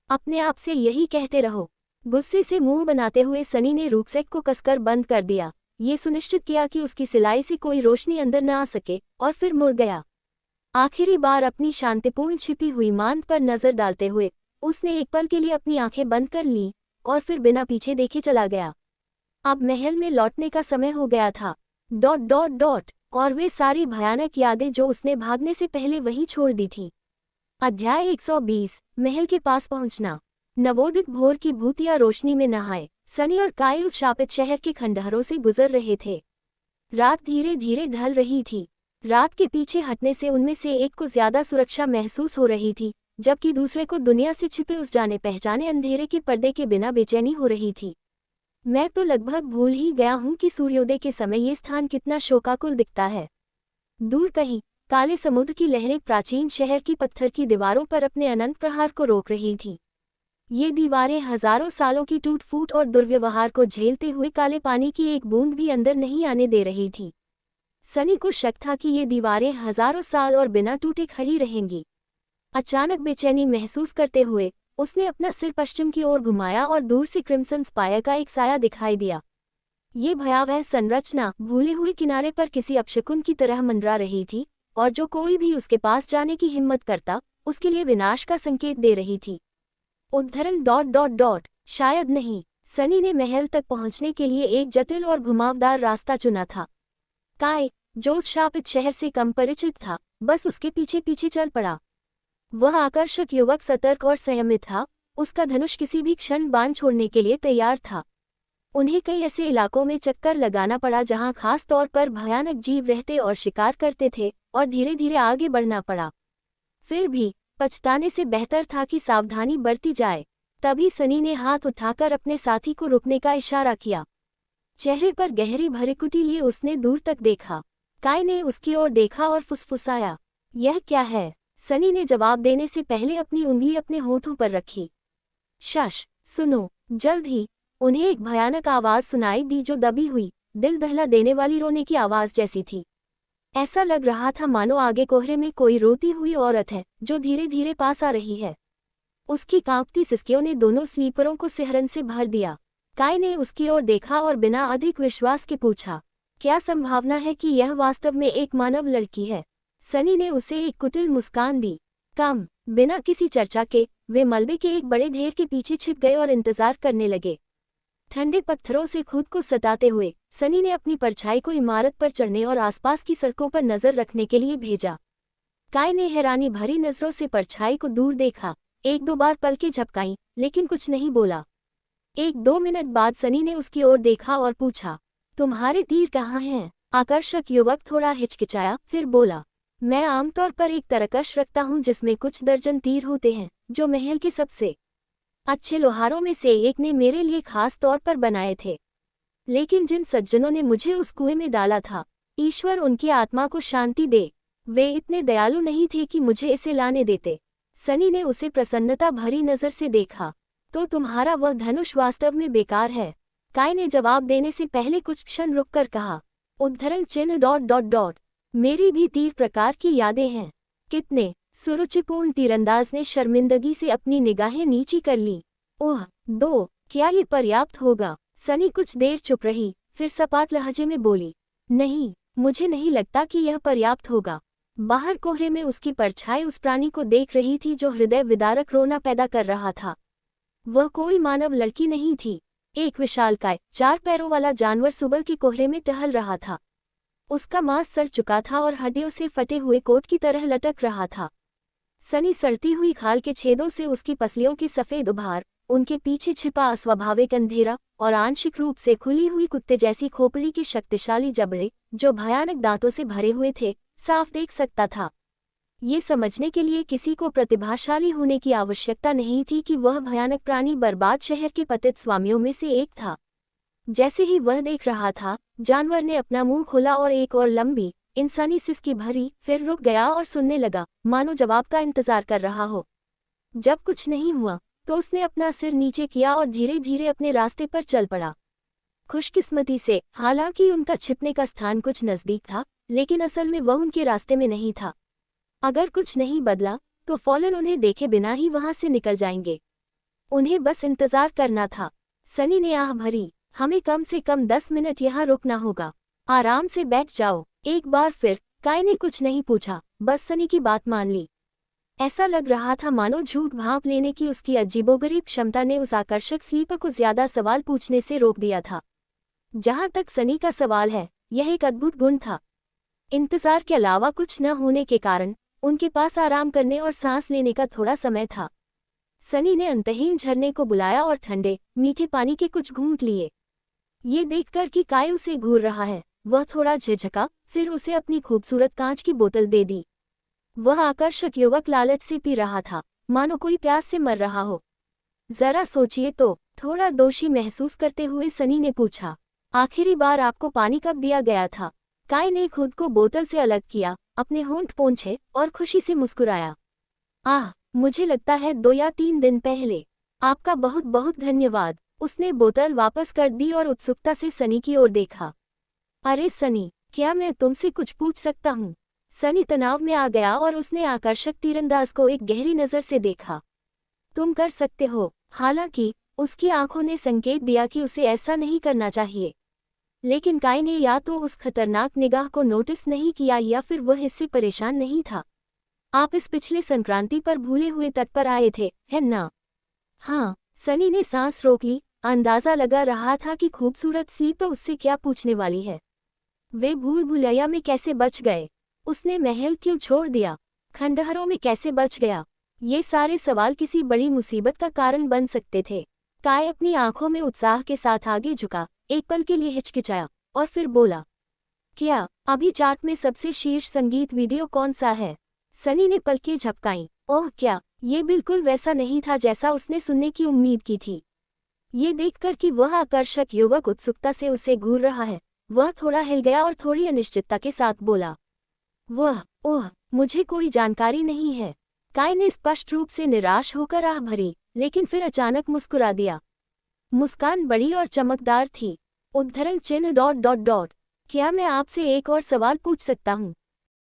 अपने आप से यही कहते रहो। गुस्से से मुंह बनाते हुए सनी ने रुकसैक को कसकर बंद कर दिया, ये सुनिश्चित किया कि उसकी सिलाई से कोई रोशनी अंदर न आ सके, और फिर मुड़ गया। आखिरी बार अपनी शांतिपूर्ण छिपी हुई मांद पर नजर डालते हुए उसने एक पल के लिए अपनी आंखें बंद कर लीं और फिर बिना पीछे देखे चला गया। अब महल में लौटने का समय हो गया था। ... और वे सारी भयानक यादें जो उसने भागने से पहले वहीं छोड़ दी थीं। अध्याय 120, महल के पास पहुंचना। नवोदित भोर की भूतिया रोशनी में नहाए सनी और काय उस शापित शहर के खंडहरों से गुजर रहे थे। रात धीरे धीरे ढल रही थी। रात के पीछे हटने से उनमें से एक को ज्यादा सुरक्षा महसूस हो रही थी, जबकि दूसरे को दुनिया से छिपे उस जाने पहचाने अंधेरे के पर्दे के बिना बेचैनी हो रही थी। मैं तो लगभग भूल ही गया हूं कि सूर्योदय के समय ये स्थान कितना शोकाकुल दिखता है। दूर कहीं काले समुद्र की लहरें प्राचीन शहर की पत्थर की दीवारों पर अपने अनंत प्रहार को रोक रही थीं। ये दीवारें हजारों सालों की टूट फूट और दुर्व्यवहार को झेलते हुए काले पानी की एक बूंद भी अंदर नहीं आने दे रही थी। सनी को शक था कि ये दीवारें हजारों साल और बिना टूटे खड़ी रहेंगी। अचानक बेचैनी महसूस करते हुए उसने अपना सिर पश्चिम की ओर घुमाया और दूर से क्रिम्सन स्पायर का एक साया दिखाई दिया। ये भयावह संरचना भूले हुए किनारे पर किसी अपशकुन की तरह मंडरा रही थी, और जो कोई भी उसके पास जाने की हिम्मत करता उसके लिए विनाश का संकेत दे रही थी। उद्धरण ... शायद नहीं। सनी ने महल तक पहुंचने के लिए एक जटिल और घुमावदार रास्ता चुना था। काय, जो उस शापित शहर से कम परिचित था, बस उसके पीछे पीछे चल पड़ा। वह आकर्षक युवक सतर्क और संयमित था, उसका धनुष किसी भी क्षण बाण छोड़ने के लिए तैयार था। उन्हें कई ऐसे इलाकों में चक्कर लगाना पड़ा जहां खास तौर पर भयानक जीव रहते और शिकार करते थे, और धीरे धीरे आगे बढ़ना पड़ा। फिर भी पछताने से बेहतर था कि सावधानी बरती जाए। तभी सनी ने हाथ उठाकर अपने साथी को रुकने का इशारा किया। चेहरे पर गहरी भरिकुटी लिए उसने दूर तक देखा। काय ने उसकी ओर देखा और फुसफुसाया, यह क्या है? सनी ने जवाब देने से पहले अपनी उंगली अपने होठों पर रखी। शश, सुनो। जल्द ही उन्हें एक भयानक आवाज सुनाई दी जो दबी हुई, दिल दहला देने वाली रोने की आवाज जैसी थी। ऐसा लग रहा था मानो आगे कोहरे में कोई रोती हुई औरत है जो धीरे धीरे पास आ रही है। उसकी कांपती सिसकियों ने दोनों स्लीपरों को सिहरन से भर दिया। काय ने उसकी ओर देखा और बिना अधिक विश्वास के पूछा, क्या संभावना है कि यह वास्तव में एक मानव लड़की है? सनी ने उसे एक कुटिल मुस्कान दी। कम। बिना किसी चर्चा के वे मलबे के एक बड़े ढेर के पीछे छिप गए और इंतजार करने लगे। ठंडे पत्थरों से खुद को सताते हुए सनी ने अपनी परछाई को इमारत पर चढ़ने और आसपास की सड़कों पर नजर रखने के लिए भेजा। काय ने हैरानी भरी नजरों से परछाई को दूर देखा, एक दो बार पलकें झपकाईं, लेकिन कुछ नहीं बोला। 1-2 मिनट बाद सनी ने उसकी ओर देखा और पूछा, तुम्हारे तीर कहाँ हैं? आकर्षक युवक थोड़ा हिचकिचाया, फिर बोला, मैं आमतौर पर एक तरकश रखता हूँ जिसमें कुछ दर्जन तीर होते हैं, जो महल के सबसे अच्छे लोहारों में से एक ने मेरे लिए खास तौर पर बनाए थे। लेकिन जिन सज्जनों ने मुझे उस कुएं में डाला था, ईश्वर उनकी आत्मा को शांति दे, वे इतने दयालु नहीं थे कि मुझे इसे लाने देते। सनी ने उसे प्रसन्नता भरी नजर से देखा। तो तुम्हारा वह धनुष वास्तव में बेकार है, काय ने जवाब देने से पहले कुछ क्षण रुककर कहा। उद्धरण चिन्ह ... मेरी भी तीर प्रकार की यादें हैं। कितने? सुरुचिपूर्ण तीरंदाज ने शर्मिंदगी से अपनी निगाहें नीची कर लीं। ओह, 2, क्या ये पर्याप्त होगा? सनी कुछ देर चुप रही, फिर सपाट लहजे में बोली, नहीं, मुझे नहीं लगता कि यह पर्याप्त होगा। बाहर कोहरे में उसकी परछाई उस प्राणी को देख रही थी जो हृदय विदारक रोना पैदा कर रहा था। वह कोई मानव लड़की नहीं थी, एक विशालकाय 4 पैरों वाला जानवर सुबह के कोहरे में टहल रहा था। उसका मांस सड़ चुका था और हड्डियों से फटे हुए कोट की तरह लटक रहा था। सनी सड़ती हुई खाल के छेदों से उसकी पसलियों की सफ़ेद उभार, उनके पीछे छिपा अस्वाभाविक अंधेरा और आंशिक रूप से खुली हुई कुत्ते जैसी खोपड़ी के शक्तिशाली जबड़े, जो भयानक दांतों से भरे हुए थे, साफ देख सकता था। ये समझने के लिए किसी को प्रतिभाशाली होने की आवश्यकता नहीं थी कि वह भयानक प्राणी बर्बाद शहर के पतित स्वामियों में से एक था। जैसे ही वह देख रहा था, जानवर ने अपना मुंह खोला और एक और लंबी, इंसानी सिसकी भरी, फिर रुक गया और सुनने लगा, मानो जवाब का इंतजार कर रहा हो। जब कुछ नहीं हुआ, तो उसने अपना सिर नीचे किया और धीरे धीरे अपने रास्ते पर चल पड़ा। खुशकिस्मती से, हालांकि उनका छिपने का स्थान कुछ नजदीक था, लेकिन असल में वह उनके रास्ते में नहीं था। अगर कुछ नहीं बदला, तो फौरन उन्हें देखे बिना ही वहां से निकल जाएंगे। उन्हें बस इंतजार करना था। सनी ने आह भरी, हमें कम से कम 10 मिनट यहाँ रुकना होगा। आराम से बैठ जाओ। एक बार फिर काय ने कुछ नहीं पूछा, बस सनी की बात मान ली। ऐसा लग रहा था मानो झूठ भांप लेने की उसकी अजीबोगरीब क्षमता ने उस आकर्षक स्लीपर को ज्यादा सवाल पूछने से रोक दिया था। जहां तक सनी का सवाल है, यह एक अद्भुत गुण था। इंतजार के अलावा कुछ न होने के कारण उनके पास आराम करने और सांस लेने का थोड़ा समय था। सनी ने अंतहीन झरने को बुलाया और ठंडे, मीठे पानी के कुछ घूंट लिए। ये देखकर कि काय उसे घूर रहा है, वह थोड़ा झिझका, फिर उसे अपनी खूबसूरत कांच की बोतल दे दी। वह आकर्षक युवक लालच से पी रहा था, मानो कोई प्यास से मर रहा हो। जरा सोचिए तो, थोड़ा दोषी महसूस करते हुए सनी ने पूछा, आखिरी बार आपको पानी कब दिया गया था? काय ने खुद को बोतल से अलग किया, अपने होंठ पोंछे और खुशी से मुस्कुराया। आह, मुझे लगता है 2 या 3 दिन पहले। आपका बहुत बहुत धन्यवाद। उसने बोतल वापस कर दी और उत्सुकता से सनी की ओर देखा। अरे सनी, क्या मैं तुमसे कुछ पूछ सकता हूँ? सनी तनाव में आ गया और उसने आकर्षक तीरंदाज को एक गहरी नज़र से देखा। तुम कर सकते हो। हालांकि उसकी आंखों ने संकेत दिया कि उसे ऐसा नहीं करना चाहिए, लेकिन काय ने या तो उस खतरनाक निगाह को नोटिस नहीं किया या फिर वह इससे परेशान नहीं था। आप इस पिछले संक्रांति पर भूले हुए तट पर आए थे, है ना? हाँ। सनी ने सांस रोक ली, अंदाजा लगा रहा था कि खूबसूरत स्लीपर उससे क्या पूछने वाली है। वे भूल भुलैया में कैसे बच गए? उसने महल क्यों छोड़ दिया? खंडहरों में कैसे बच गया? ये सारे सवाल किसी बड़ी मुसीबत का कारण बन सकते थे। काय अपनी आंखों में उत्साह के साथ आगे झुका, एक पल के लिए हिचकिचाया और फिर बोला, क्या अभी चार्ट में सबसे शीर्ष संगीत वीडियो कौन सा है? सनी ने पलकें झपकाईं। ओह क्या, ये बिल्कुल वैसा नहीं था जैसा उसने सुनने की उम्मीद की थी। ये देखकर कि वह आकर्षक युवक उत्सुकता से उसे घूर रहा है, वह थोड़ा हिल गया और थोड़ी अनिश्चितता के साथ बोला, ओह, मुझे कोई जानकारी नहीं है। काय ने स्पष्ट रूप से निराश होकर आह भरी, लेकिन फिर अचानक मुस्कुरा दिया। मुस्कान बड़ी और चमकदार थी। उद्धरण चिन्ह ... क्या मैं आपसे एक और सवाल पूछ सकता हूँ?